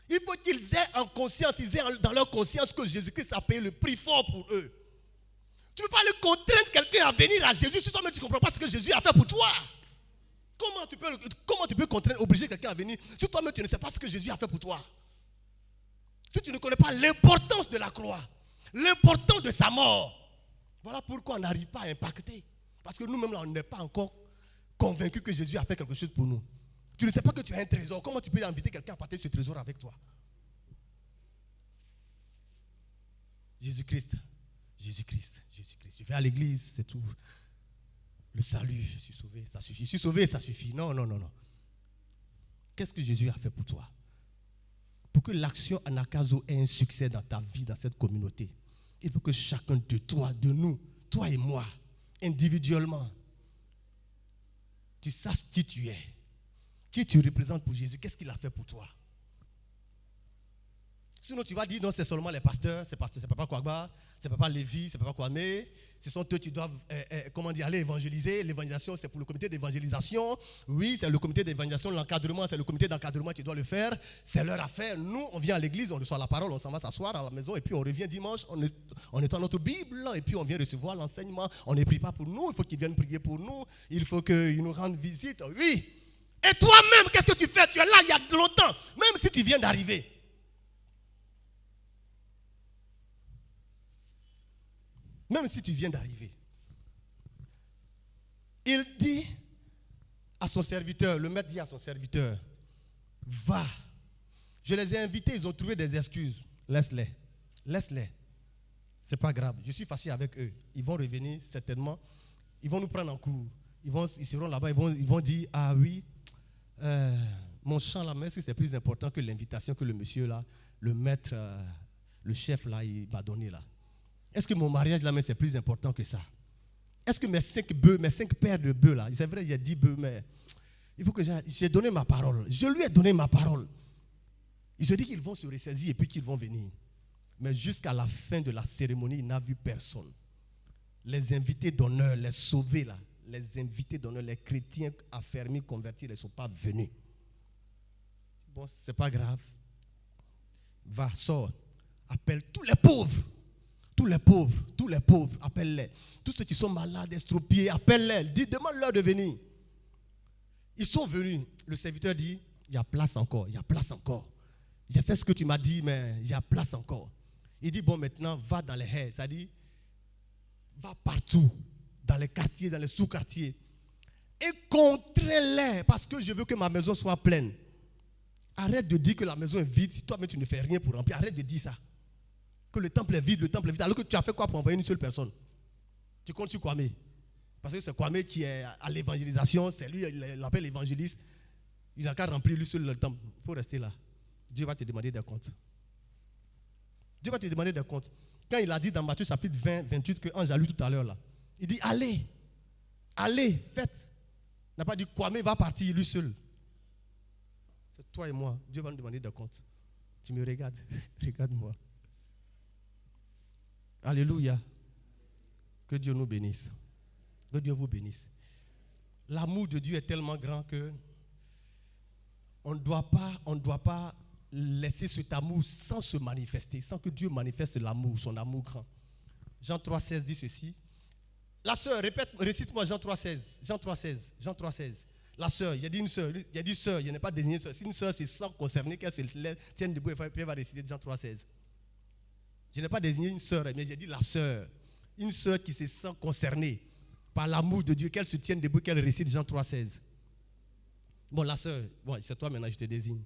Il faut qu'ils aient en conscience, ils aient dans leur conscience que Jésus-Christ a payé le prix fort pour eux. Tu ne peux pas aller contraindre quelqu'un à venir à Jésus si toi-même tu ne comprends pas ce que Jésus a fait pour toi. Comment tu peux contraindre, obliger quelqu'un à venir si toi-même tu ne sais pas ce que Jésus a fait pour toi? Si tu ne connais pas l'importance de la croix, l'importance de sa mort, voilà pourquoi on n'arrive pas à impacter. Parce que nous-mêmes là, on n'est pas encore convaincus que Jésus a fait quelque chose pour nous. Tu ne sais pas que tu as un trésor. Comment tu peux inviter quelqu'un à partager ce trésor avec toi? Jésus-Christ, Jésus-Christ, Jésus-Christ. Je vais à l'église, c'est tout. Le salut, je suis sauvé, ça suffit. Je suis sauvé, ça suffit. Non, non, non, non. Qu'est-ce que Jésus a fait pour toi? Pour que l'action Anakazo ait un succès dans ta vie, dans cette communauté, il faut que chacun de toi, de nous, toi et moi, individuellement, tu saches qui tu es, qui tu représentes pour Jésus, qu'est-ce qu'il a fait pour toi. Sinon, tu vas dire, non, c'est seulement les pasteurs, c'est Papa Kouagba, c'est Papa Lévi, c'est Papa Kwame, ce sont eux qui doivent, aller évangéliser. L'évangélisation, c'est pour le comité d'évangélisation. Oui, c'est le comité d'évangélisation, l'encadrement, c'est le comité d'encadrement qui doit le faire. C'est leur affaire. Nous, on vient à l'église, on reçoit la parole, on s'en va s'asseoir à la maison, et puis on revient dimanche, on étend notre Bible, et puis on vient recevoir l'enseignement. On ne prie pas pour nous, il faut qu'ils viennent prier pour nous, il faut qu'ils nous rendent visite. Oui. Et toi-même, qu'est-ce que tu fais? Tu es là il y a longtemps, même si tu viens d'arriver. Même si tu viens d'arriver. Il dit à son serviteur, le maître dit à son serviteur, va. Je les ai invités, ils ont trouvé des excuses. Laisse-les. Laisse-les. C'est pas grave. Je suis fâché avec eux. Ils vont revenir certainement. Ils vont nous prendre en cours. Ils seront là-bas, ils vont dire, ah oui, mon chant là, mais est-ce que c'est plus important que l'invitation que le monsieur là, le maître, le chef là, il m'a donné là? Est-ce que mon mariage là, mais c'est plus important que ça? Est-ce que mes 5 bœufs, mes 5 paires de bœufs là, c'est vrai, il y a 10 bœufs, mais il faut que j'ai donné ma parole. Je lui ai donné ma parole. Il se dit qu'ils vont se ressaisir et puis qu'ils vont venir. Mais jusqu'à la fin de la cérémonie, il n'a vu personne. Les invités d'honneur, les sauvés là, les invités d'honneur, les chrétiens affermis, convertis, ils ne sont pas venus. Bon, c'est pas grave. Va, sors, appelle tous les pauvres. Tous les pauvres, appelle-les. Tous ceux qui sont malades, estropiés, appelle-les. Demande-leur de venir. Ils sont venus. Le serviteur dit, il y a place encore, il y a place encore. J'ai fait ce que tu m'as dit, mais il y a place encore. Il dit, bon, maintenant, va dans les haies. C'est-à-dire, va partout, dans les quartiers, dans les sous-quartiers. Et contrains-les, parce que je veux que ma maison soit pleine. Arrête de dire que la maison est vide si toi-même tu ne fais rien pour remplir. Arrête de dire ça. Que le temple est vide, alors que tu as fait quoi pour envoyer une seule personne? Tu comptes sur Kwame? Parce que c'est Kwame qui est à l'évangélisation, c'est lui, il l'appelle l'évangéliste. Il n'a qu'à remplir lui seul le temple. Il faut rester là. Dieu va te demander des comptes. Dieu va te demander des comptes. Quand il a dit dans Matthieu chapitre 20, 28, que Ange a lu tout à l'heure là, il dit allez, faites. Il n'a pas dit Kwame va partir lui seul. C'est toi et moi. Dieu va nous demander des comptes. Tu me regardes, regarde-moi. Alléluia. Que Dieu nous bénisse. Que Dieu vous bénisse. L'amour de Dieu est tellement grand que on ne doit pas laisser cet amour sans se manifester, sans que Dieu manifeste l'amour, son amour grand. Jean 3,16 dit ceci. La sœur, récite-moi Jean 3,16. Jean 3,16. Jean 3,16. La sœur, il y a dit une sœur, il y a dit sœur, il n'y a pas désigné sœur. Si une sœur, c'est sans concerner qu'elle se tienne debout et elle va réciter Jean 3,16. Je n'ai pas désigné une sœur, mais j'ai dit la sœur. Une sœur qui se sent concernée par l'amour de Dieu, qu'elle se tienne debout, qu'elle récite Jean 3,16. Bon, la sœur, bon, c'est toi maintenant, je te désigne.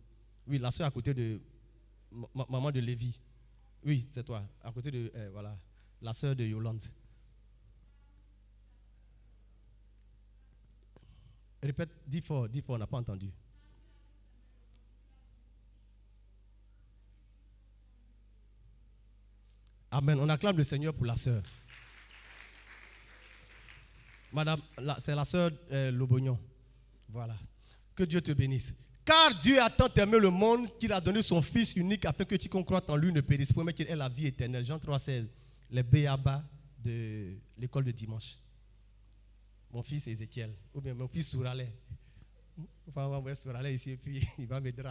Oui, la sœur à côté de maman de Lévi. Oui, c'est toi. À côté de, voilà, la sœur de Yolande. Répète, dis fort, on n'a pas entendu. Amen. On acclame le Seigneur pour la sœur. Madame, c'est la sœur Lobognon. Voilà. Que Dieu te bénisse. Car Dieu a tant aimé le monde qu'il a donné son Fils unique afin que quiconque croit en lui ne périsse point, mais qu'il ait la vie éternelle. Jean 3,16. Les béabas de l'école de dimanche. Mon fils Ézéchiel, ou bien mon fils Souralais. Enfin, on va envoyer Souralais ici et puis il va m'aider.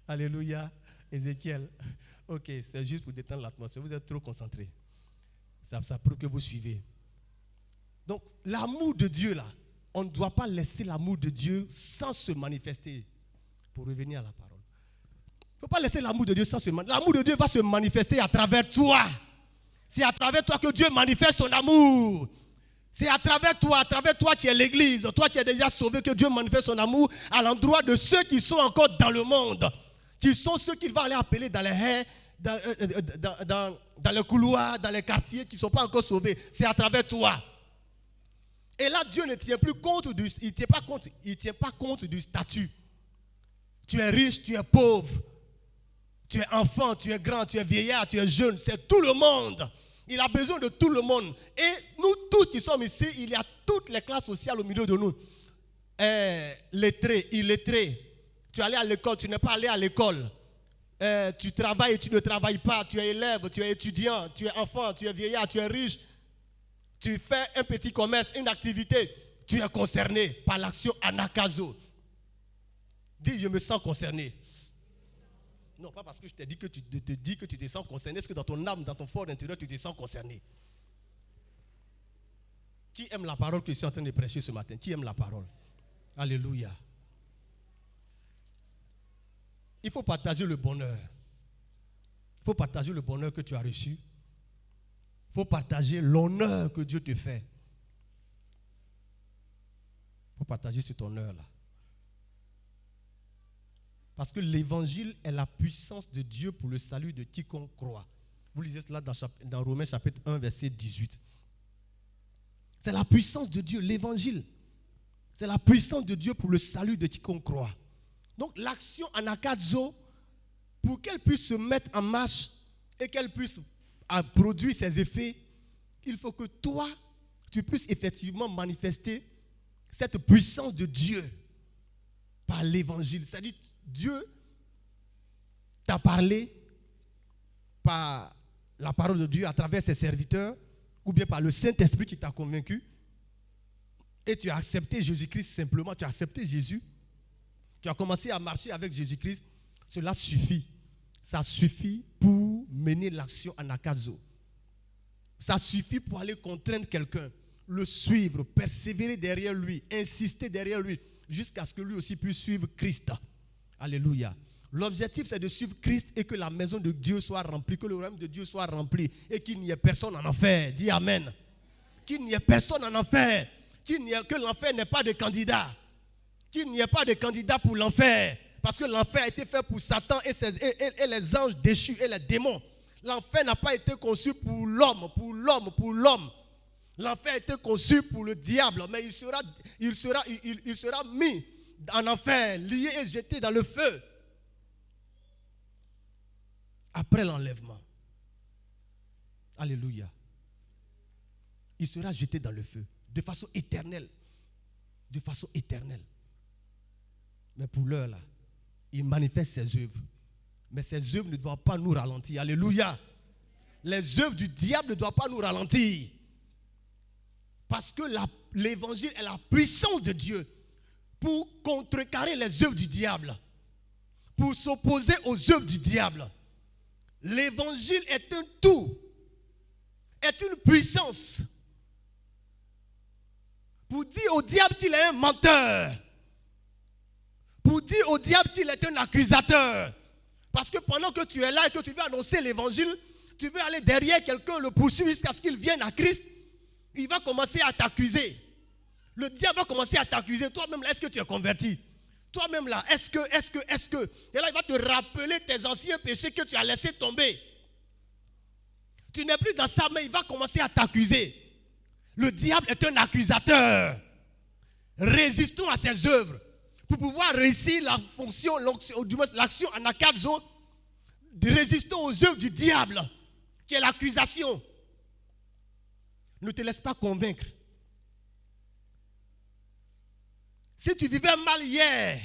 Alléluia, Ézéchiel. Ok, c'est juste pour détendre l'atmosphère. Vous êtes trop concentrés. Ça prouve que vous suivez. Donc, l'amour de Dieu, là, on ne doit pas laisser l'amour de Dieu sans se manifester. Pour revenir à la parole. Il ne faut pas laisser l'amour de Dieu sans se manifester. L'amour de Dieu va se manifester à travers toi. C'est à travers toi que Dieu manifeste son amour. C'est à travers toi qui es l'église, toi qui es déjà sauvé, que Dieu manifeste son amour à l'endroit de ceux qui sont encore dans le monde, qui sont ceux qu'il va aller appeler dans les haies, dans les couloirs, dans les quartiers, qui ne sont pas encore sauvés. C'est à travers toi. Et là, Dieu ne tient plus compte il tient pas compte du statut. Tu es riche, tu es pauvre, tu es enfant, tu es grand, tu es vieillard, tu es jeune, c'est tout le monde. Il a besoin de tout le monde. Et nous tous qui sommes ici, il y a toutes les classes sociales au milieu de nous. Lettrés, illettrés. Tu es allé à l'école, tu n'es pas allé à l'école. Tu travailles, tu ne travailles pas. Tu es élève, tu es étudiant, tu es enfant, tu es vieillard, tu es riche. Tu fais un petit commerce, une activité. Tu es concerné par l'action Anakazo. Dis, je me sens concerné. Non, pas parce que je te dis que tu te sens concerné. Est-ce que dans ton âme, dans ton fort intérieur, tu te sens concerné? Qui aime la parole que je suis en train de prêcher ce matin? Qui aime la parole? Alléluia. Il faut partager le bonheur. Il faut partager le bonheur que tu as reçu. Il faut partager l'honneur que Dieu te fait. Il faut partager cet honneur-là. Parce que l'évangile est la puissance de Dieu pour le salut de quiconque croit. Vous lisez cela dans Romains chapitre 1, verset 18. C'est la puissance de Dieu, l'évangile. C'est la puissance de Dieu pour le salut de quiconque croit. Donc l'action Anakazo, pour qu'elle puisse se mettre en marche et qu'elle puisse produire ses effets, il faut que toi, tu puisses effectivement manifester cette puissance de Dieu par l'évangile. C'est-à-dire, Dieu t'a parlé par la parole de Dieu à travers ses serviteurs ou bien par le Saint-Esprit qui t'a convaincu et tu as accepté Jésus-Christ simplement, tu as accepté Jésus, tu as commencé à marcher avec Jésus-Christ, cela suffit. Ça suffit pour mener l'action Anakazo. Ça suffit pour aller contraindre quelqu'un, le suivre, persévérer derrière lui, insister derrière lui, jusqu'à ce que lui aussi puisse suivre Christ. Alléluia. L'objectif, c'est de suivre Christ et que la maison de Dieu soit remplie, que le royaume de Dieu soit rempli et qu'il n'y ait personne en enfer. Dis Amen. Qu'il n'y ait personne en enfer. Que l'enfer n'ait pas de candidat. Qu'il n'y ait pas de candidat pour l'enfer. Parce que l'enfer a été fait pour Satan et les anges déchus et les démons. L'enfer n'a pas été conçu pour l'homme. L'enfer a été conçu pour le diable. Mais il sera mis en enfer, lié et jeté dans le feu. Après l'enlèvement. Alléluia. Il sera jeté dans le feu. De façon éternelle. De façon éternelle. Mais pour l'heure là, il manifeste ses œuvres. Mais ses œuvres ne doivent pas nous ralentir. Alléluia. Les œuvres du diable ne doivent pas nous ralentir. Parce que l'évangile est la puissance de Dieu pour contrecarrer les œuvres du diable. Pour s'opposer aux œuvres du diable. L'évangile est un tout. Est une puissance. Pour dire au diable qu'il est un menteur. Pour dire au diable qu'il est un accusateur. Parce que pendant que tu es là et que tu veux annoncer l'évangile, tu veux aller derrière quelqu'un, le poursuivre jusqu'à ce qu'il vienne à Christ, il va commencer à t'accuser. Le diable va commencer à t'accuser. Toi-même là, est-ce que tu es converti? Toi-même là, est-ce que? Et là, il va te rappeler tes anciens péchés que tu as laissés tomber. Tu n'es plus dans ça, mais il va commencer à t'accuser. Le diable est un accusateur. Résistons à ses œuvres. Pour pouvoir réussir la fonction, du moins l'action Anakazo, résistons aux œuvres du diable, qui est l'accusation. Ne te laisse pas convaincre. Si tu vivais mal hier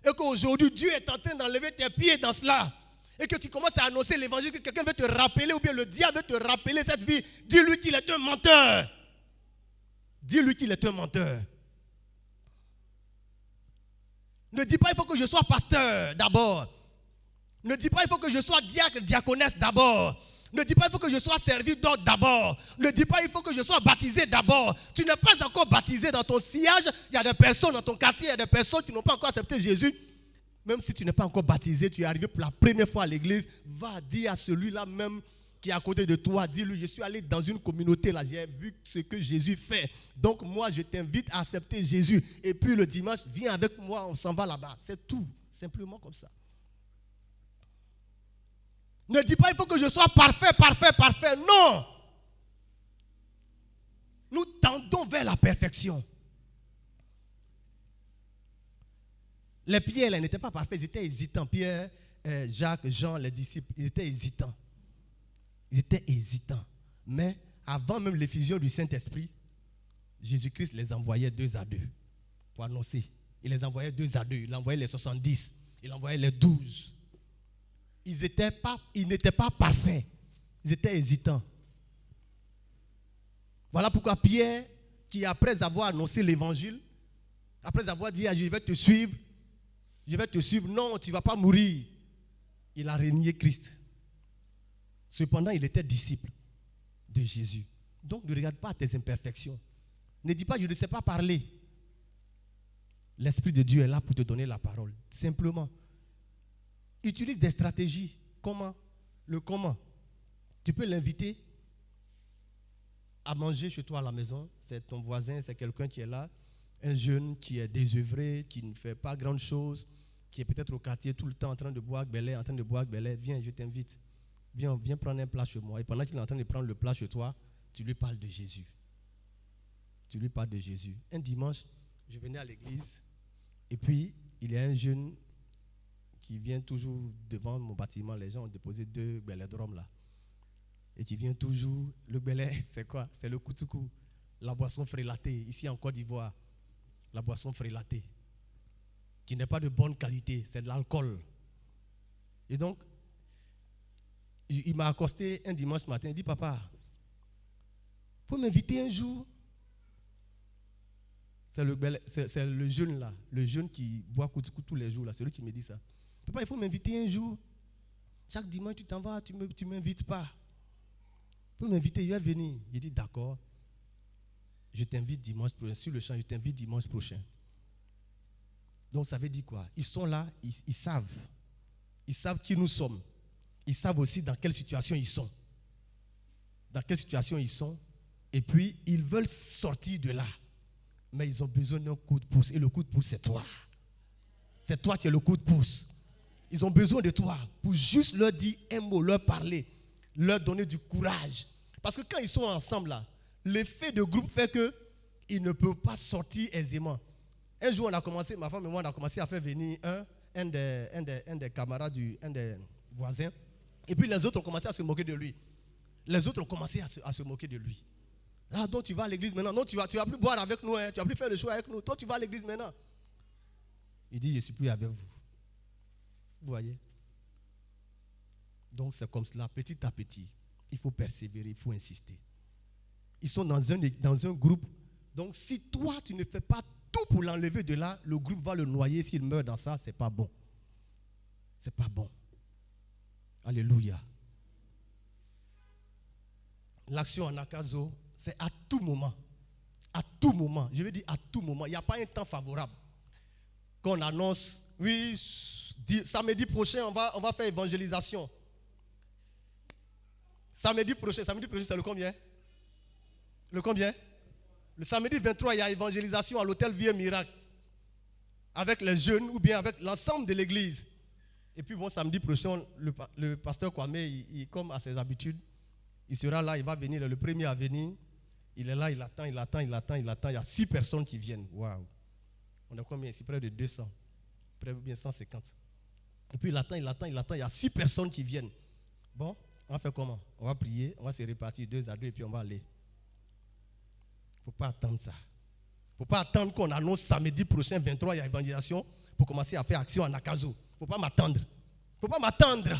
et qu'aujourd'hui Dieu est en train d'enlever tes pieds dans cela et que tu commences à annoncer l'évangile, que quelqu'un veut te rappeler ou bien le diable veut te rappeler cette vie, dis-lui qu'il est un menteur. Dis-lui qu'il est un menteur. Ne dis pas il faut que je sois pasteur d'abord. Ne dis pas il faut que je sois diacre, diaconesse d'abord. Ne dis pas il faut que je sois servi d'autres d'abord. Ne dis pas il faut que je sois baptisé d'abord. Tu n'es pas encore baptisé dans ton sillage. Il y a des personnes dans ton quartier, il y a des personnes qui n'ont pas encore accepté Jésus. Même si tu n'es pas encore baptisé, tu es arrivé pour la première fois à l'église, va dire à celui-là même qui est à côté de toi, dis-lui, je suis allé dans une communauté là, j'ai vu ce que Jésus fait. Donc moi, je t'invite à accepter Jésus. Et puis le dimanche, viens avec moi, on s'en va là-bas. C'est tout, simplement comme ça. Ne dis pas, il faut que je sois parfait, parfait, parfait. Non. Nous tendons vers la perfection. Les Pierre, ils n'étaient pas parfaits, ils étaient hésitants. Pierre, Jacques, Jean, les disciples, ils étaient hésitants. Ils étaient hésitants. Mais avant même l'effusion du Saint-Esprit, Jésus-Christ les envoyait 2 à 2 pour annoncer. Il les envoyait 2 à 2. Il envoyait les 70. Il envoyait les 12. Ils n'étaient pas parfaits. Ils étaient hésitants. Voilà pourquoi Pierre, qui après avoir annoncé l'évangile, après avoir dit, je vais te suivre, non, tu ne vas pas mourir. Il a renié Christ. Cependant, il était disciple de Jésus. Donc, ne regarde pas tes imperfections. Ne dis pas, je ne sais pas parler. L'Esprit de Dieu est là pour te donner la parole. Simplement. Utilise des stratégies. Comment? Le comment. Tu peux l'inviter à manger chez toi à la maison. C'est ton voisin, c'est quelqu'un qui est là. Un jeune qui est désœuvré, qui ne fait pas grand chose, qui est peut-être au quartier tout le temps en train de boire belé, Viens, je t'invite. Viens prendre un plat chez moi. Et pendant qu'il est en train de prendre le plat chez toi, tu lui parles de Jésus. Tu lui parles de Jésus. Un dimanche, je venais à l'église et puis il y a un jeune qui vient toujours devant mon bâtiment. Les gens ont déposé 2 belledromes là. Et tu viens toujours. Le belé, c'est quoi? C'est le koutoukou, la boisson frélatée. Ici en Côte d'Ivoire, la boisson frélatée, qui n'est pas de bonne qualité, c'est de l'alcool. Et donc, il m'a accosté un dimanche matin, il dit, papa, il faut m'inviter un jour. C'est le jeune là, le jeune qui boit koutoukou tous les jours là, c'est lui qui me dit ça. Papa, il faut m'inviter un jour. Chaque dimanche, tu t'en vas, tu ne m'invites pas. Il faut m'inviter, je vais venir. Il dit, d'accord, je t'invite dimanche prochain. Sur le champ, je t'invite dimanche prochain. Donc ça veut dire quoi? Ils sont là, ils savent. Ils savent qui nous sommes. Ils savent aussi dans quelle situation ils sont. Dans quelle situation ils sont. Et puis, ils veulent sortir de là. Mais ils ont besoin d'un coup de pouce. Et le coup de pouce, c'est toi. C'est toi qui es le coup de pouce. Ils ont besoin de toi pour juste leur dire un mot, leur parler, leur donner du courage. Parce que quand ils sont ensemble là, l'effet de groupe fait qu'ils ne peuvent pas sortir aisément. Un jour, on a commencé, ma femme et moi, on a commencé à faire venir un des camarades, un des voisins. Et puis les autres ont commencé à se moquer de lui. Les autres ont commencé à se moquer de lui. Ah, donc tu vas à l'église maintenant. Non, tu vas plus boire avec nous. Hein. Tu vas plus faire le show avec nous. Toi, tu vas à l'église maintenant. Il dit, je ne suis plus avec vous. Vous voyez? Donc c'est comme cela, petit à petit. Il faut persévérer, il faut insister. Ils sont dans un groupe. Donc si toi, tu ne fais pas tout pour l'enlever de là, le groupe va le noyer. S'il meurt dans ça, c'est pas bon. C'est pas bon. Alléluia. L'action en Akazo, c'est à tout moment. À tout moment. Je veux dire à tout moment. Il n'y a pas un temps favorable. Qu'on annonce, oui, samedi prochain, on va faire évangélisation. Samedi prochain, c'est le combien? Le combien? Le samedi 23, il y a évangélisation à l'hôtel Vie et Miracle. Avec les jeunes ou bien avec l'ensemble de l'église. Et puis bon, samedi prochain, le pasteur Kwame, il comme à ses habitudes, il sera là, il va venir, le premier à venir. Il est là, il attend. Il y a 6 personnes qui viennent. Waouh! On a combien ici? Près de 200. Près de bien 150. Et puis il attend. Il y a 6 personnes qui viennent. Bon, on va faire comment? On va prier, on va se répartir 2 à 2 et puis on va aller. Il ne faut pas attendre ça. Il ne faut pas attendre qu'on annonce samedi prochain 23, il y a évangélisation pour commencer à faire action en Akazo. Faut pas m'attendre. Faut pas m'attendre.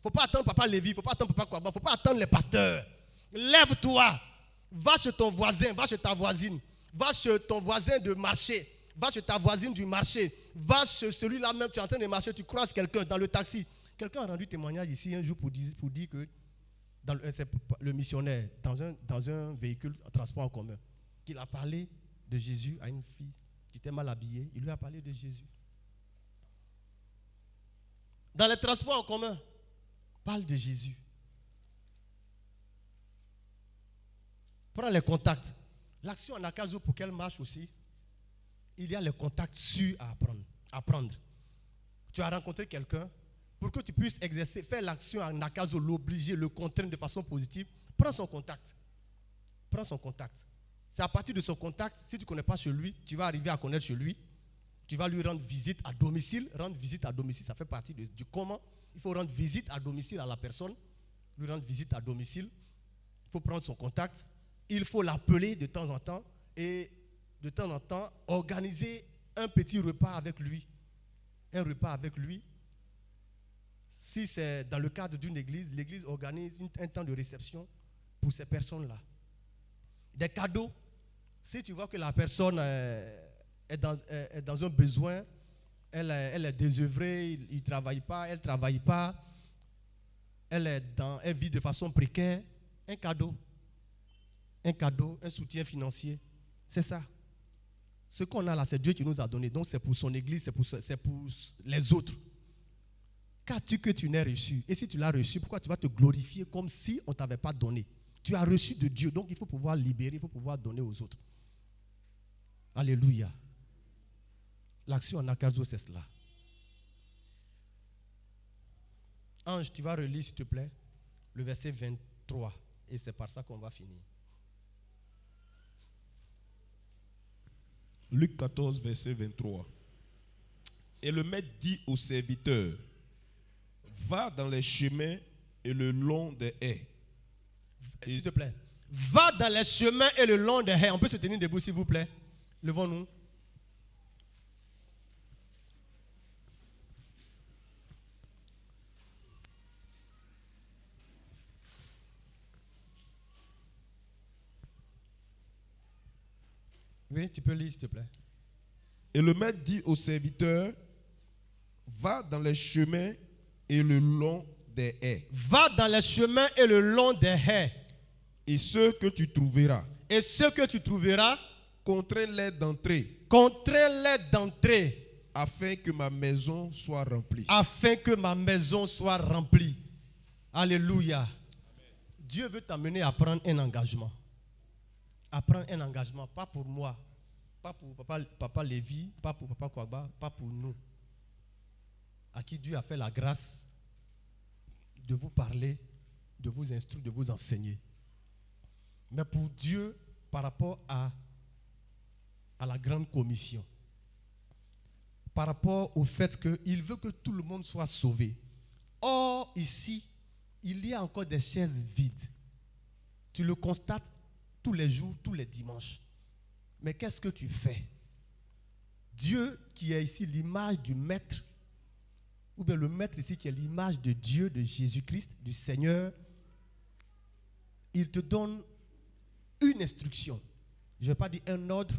Faut pas attendre Papa Lévi, faut pas attendre Papa Kouaba, faut pas attendre les pasteurs. Lève-toi. Va chez ton voisin, va chez ta voisine. Va chez ton voisin de marché. Va chez ta voisine du marché. Va chez celui-là même, tu es en train de marcher, tu croises quelqu'un dans le taxi. Quelqu'un a rendu témoignage ici un jour pour dire que c'est le missionnaire dans un véhicule en transport en commun, qu'il a parlé de Jésus à une fille qui était mal habillée. Il lui a parlé de Jésus. Dans les transports en commun, parle de Jésus. Prends les contacts. L'action en Akazo, pour qu'elle marche aussi, il y a les contacts sûrs à prendre. Tu as rencontré quelqu'un, pour que tu puisses exercer, faire l'action en Akazo, l'obliger, le contraindre de façon positive, prends son contact. Prends son contact. C'est à partir de son contact, si tu ne connais pas chez lui, tu vas arriver à connaître chez lui. Tu vas lui rendre visite à domicile. Rendre visite à domicile, ça fait partie du comment. Il faut rendre visite à domicile à la personne. Lui rendre visite à domicile. Il faut prendre son contact. Il faut l'appeler de temps en temps. Et de temps en temps, organiser un petit repas avec lui. Un repas avec lui. Si c'est dans le cadre d'une église, l'église organise un temps de réception pour ces personnes-là. Des cadeaux. Si tu vois que la personne est dans un besoin, elle est désœuvrée, il ne travaille pas, elle ne travaille pas, elle vit de façon précaire, un cadeau, un soutien financier, c'est ça. Ce qu'on a là, c'est Dieu qui nous a donné, donc c'est pour son église, c'est pour les autres. Qu'as-tu que tu n'aies reçu? Et si tu l'as reçu, pourquoi tu vas te glorifier comme si on ne t'avait pas donné? Tu as reçu de Dieu, donc il faut pouvoir libérer, il faut pouvoir donner aux autres. Alléluia. L'action en Akazo, c'est cela. Ange, tu vas relire, s'il te plaît, le verset 23. Et c'est par ça qu'on va finir. Luc 14, verset 23. Et le maître dit au serviteur, va dans les chemins et le long des haies. S'il te plaît. Va dans les chemins et le long des haies. On peut se tenir debout, s'il vous plaît. Levons-nous. Oui, tu peux lire, s'il te plaît. Et le maître dit au serviteur, va dans les chemins et le long des haies. Va dans les chemins et le long des haies. Et ceux que tu trouveras. Et ceux que tu trouveras, contrains-les d'entrer. Contrains-les d'entrer. Afin que ma maison soit remplie. Afin que ma maison soit remplie. Alléluia. Amen. Dieu veut t'amener à prendre un engagement. À prendre un engagement, pas pour moi, pas pour papa Lévi, pas pour Papa Kouaba, pas pour nous. À qui Dieu a fait la grâce de vous parler, de vous instruire, de vous enseigner. Mais pour Dieu, par rapport à la grande commission, par rapport au fait qu'il veut que tout le monde soit sauvé. Or, ici, il y a encore des chaises vides. Tu le constates tous les jours, tous les dimanches. Mais qu'est-ce que tu fais? Dieu qui est ici l'image du maître, ou bien le maître ici qui est l'image de Dieu, de Jésus-Christ, du Seigneur, il te donne une instruction. Je ne vais pas dire un ordre,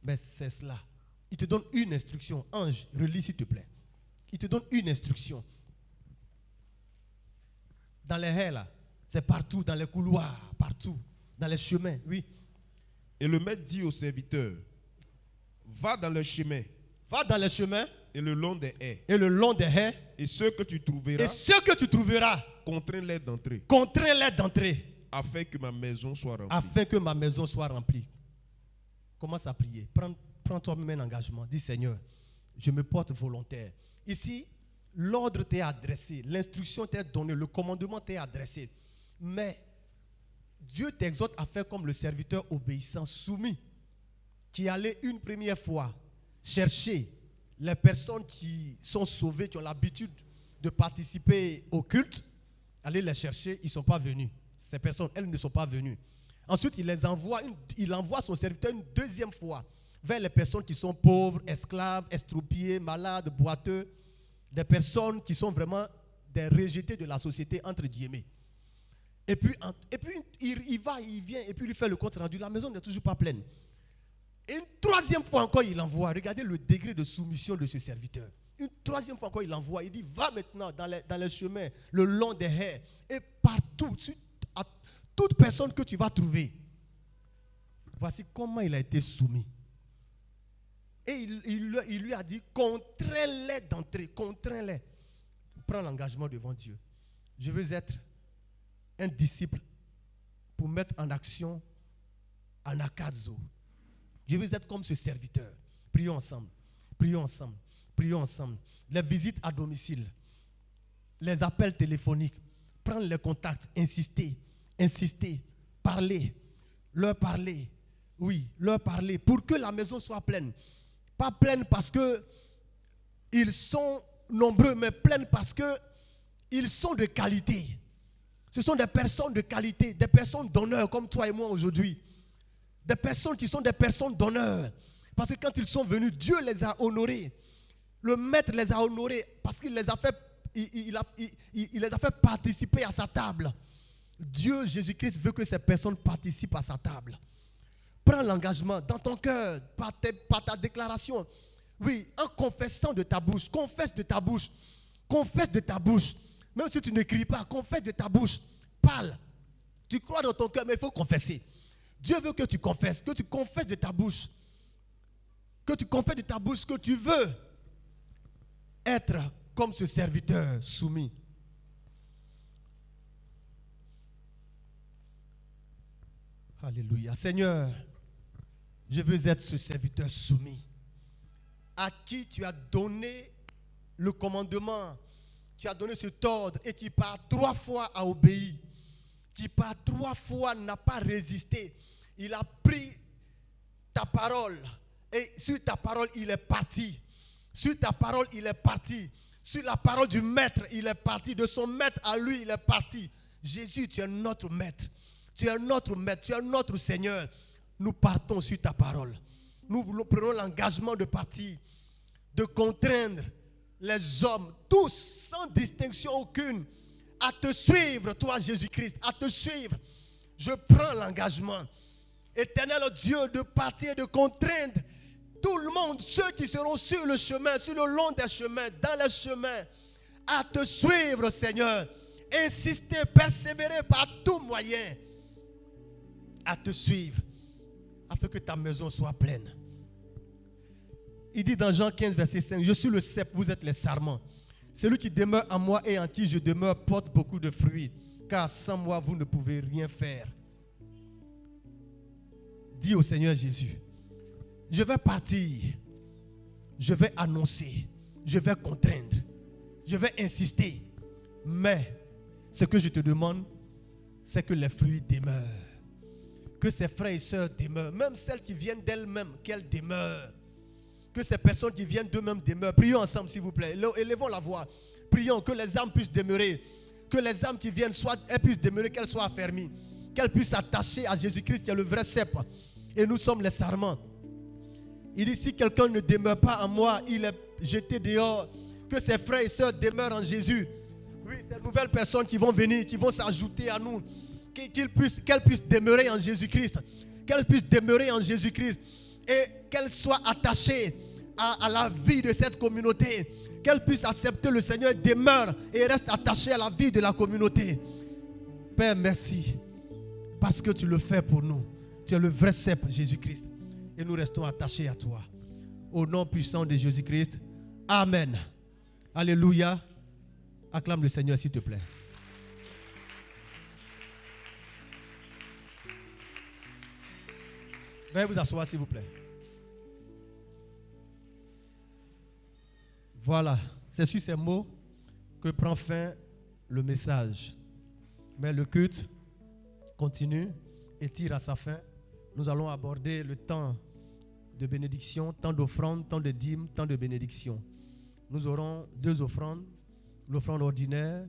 mais c'est cela. Il te donne une instruction. Ange, relis s'il te plaît. Il te donne une instruction. Dans les haies là, c'est partout, dans les couloirs, partout, dans les chemins, oui. Et le maître dit au serviteur, va dans le chemin. Va dans les chemins. Et le long des haies. Et le long des haies. Et ceux que tu trouveras. Et ceux que tu trouveras. Contrains-les d'entrer. Contrains-les d'entrer. Afin que ma maison soit remplie. Afin que ma maison soit remplie. Commence à prier. Prends toi-même un engagement. Dis Seigneur, je me porte volontaire. Ici, l'ordre t'est adressé. L'instruction t'est donnée. Le commandement t'est adressé. Mais Dieu t'exhorte à faire comme le serviteur obéissant, soumis, qui allait une première fois chercher les personnes qui sont sauvées, qui ont l'habitude de participer au culte, aller les chercher, ils ne sont pas venus. Ces personnes, elles ne sont pas venues. Ensuite, il envoie son serviteur une deuxième fois vers les personnes qui sont pauvres, esclaves, estropiés, malades, boiteux, des personnes qui sont vraiment des rejetés de la société, entre guillemets. Et puis il va, il vient, et puis il fait le compte rendu. La maison n'est toujours pas pleine. Et une troisième fois encore, il envoie. Regardez le degré de soumission de ce serviteur. Une troisième fois encore, il envoie. Il dit, va maintenant dans les chemins, le long des haies, et partout, à toute personne que tu vas trouver. Voici comment il a été soumis. Et il lui a dit, contrains-les d'entrer, contrains-les. Prends l'engagement devant Dieu. Je veux être un disciple pour mettre en action en Akadzo. Je veux être comme ce serviteur. Prions ensemble. Prions ensemble. Prions ensemble. Les visites à domicile, les appels téléphoniques, prendre les contacts, insister, parler, leur parler. Oui, leur parler pour que la maison soit pleine. Pas pleine parce que ils sont nombreux, mais pleine parce que ils sont de qualité. Ce sont des personnes de qualité, des personnes d'honneur comme toi et moi aujourd'hui. Des personnes qui sont des personnes d'honneur. Parce que quand ils sont venus, Dieu les a honorés. Le maître les a honorés parce qu'il les a fait, il les a fait participer à sa table. Dieu, Jésus-Christ, veut que ces personnes participent à sa table. Prends l'engagement dans ton cœur, par ta déclaration. Oui, en confessant de ta bouche. Confesse de ta bouche. Confesse de ta bouche. Même si tu n'écris pas, confesse de ta bouche. Parle. Tu crois dans ton cœur, mais il faut confesser. Dieu veut que tu confesses de ta bouche. Que tu confesses de ta bouche que tu veux être comme ce serviteur soumis. Alléluia. Seigneur, je veux être ce serviteur soumis à qui tu as donné le commandement, tu as donné cet ordre et qui par 3 fois a obéi, qui par 3 fois n'a pas résisté. Il a pris ta parole et sur ta parole il est parti. Sur ta parole il est parti. Sur la parole du maître il est parti. De son maître à lui il est parti. Jésus, tu es notre maître. Tu es notre maître, tu es notre Seigneur. Nous partons sur ta parole. Nous prenons l'engagement de partir, de contraindre les hommes, tous, sans distinction aucune, à te suivre, toi Jésus-Christ, à te suivre. Je prends l'engagement, éternel Dieu, de partir, de contraindre tout le monde, ceux qui seront sur le chemin, sur le long des chemins, dans les chemins, à te suivre, Seigneur. Insister, persévérer par tout moyen, à te suivre, afin que ta maison soit pleine. Il dit dans Jean 15, verset 5, je suis le cep, vous êtes les sarments. Celui qui demeure en moi et en qui je demeure porte beaucoup de fruits, car sans moi vous ne pouvez rien faire. Dis au Seigneur Jésus, je vais partir, je vais annoncer, je vais contraindre, je vais insister, mais ce que je te demande, c'est que les fruits demeurent. Que ces frères et sœurs demeurent, même celles qui viennent d'elles-mêmes, qu'elles demeurent. Que ces personnes qui viennent d'eux-mêmes demeurent. Prions ensemble, s'il vous plaît. Élevons la voix. Prions que les âmes puissent demeurer. Que les âmes qui viennent, elles puissent demeurer, qu'elles soient affermies. Qu'elles puissent s'attacher à Jésus-Christ, qui est le vrai cep. Et nous sommes les sarments. Il dit, si quelqu'un ne demeure pas en moi, il est jeté dehors. Que ses frères et sœurs demeurent en Jésus. Oui, ces nouvelles personnes qui vont venir, qui vont s'ajouter à nous. Qu'elles puissent demeurer en Jésus-Christ. Qu'elles puissent demeurer en Jésus-Christ. Et qu'elles soient attachées à la vie de cette communauté. Qu'elles puissent accepter le Seigneur, demeure et reste attachées à la vie de la communauté. Père, merci. Parce que tu le fais pour nous. Tu es le vrai cep, Jésus-Christ. Et nous restons attachés à toi. Au nom puissant de Jésus-Christ. Amen. Alléluia. Acclame le Seigneur, s'il te plaît. Veuillez vous asseoir, s'il vous plaît. Voilà, c'est sur ces mots que prend fin le message. Mais le culte continue et tire à sa fin. Nous allons aborder le temps de bénédiction, temps d'offrande, temps de dîme, temps de bénédiction. Nous aurons 2 offrandes, l'offrande ordinaire,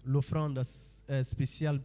l'offrande spéciale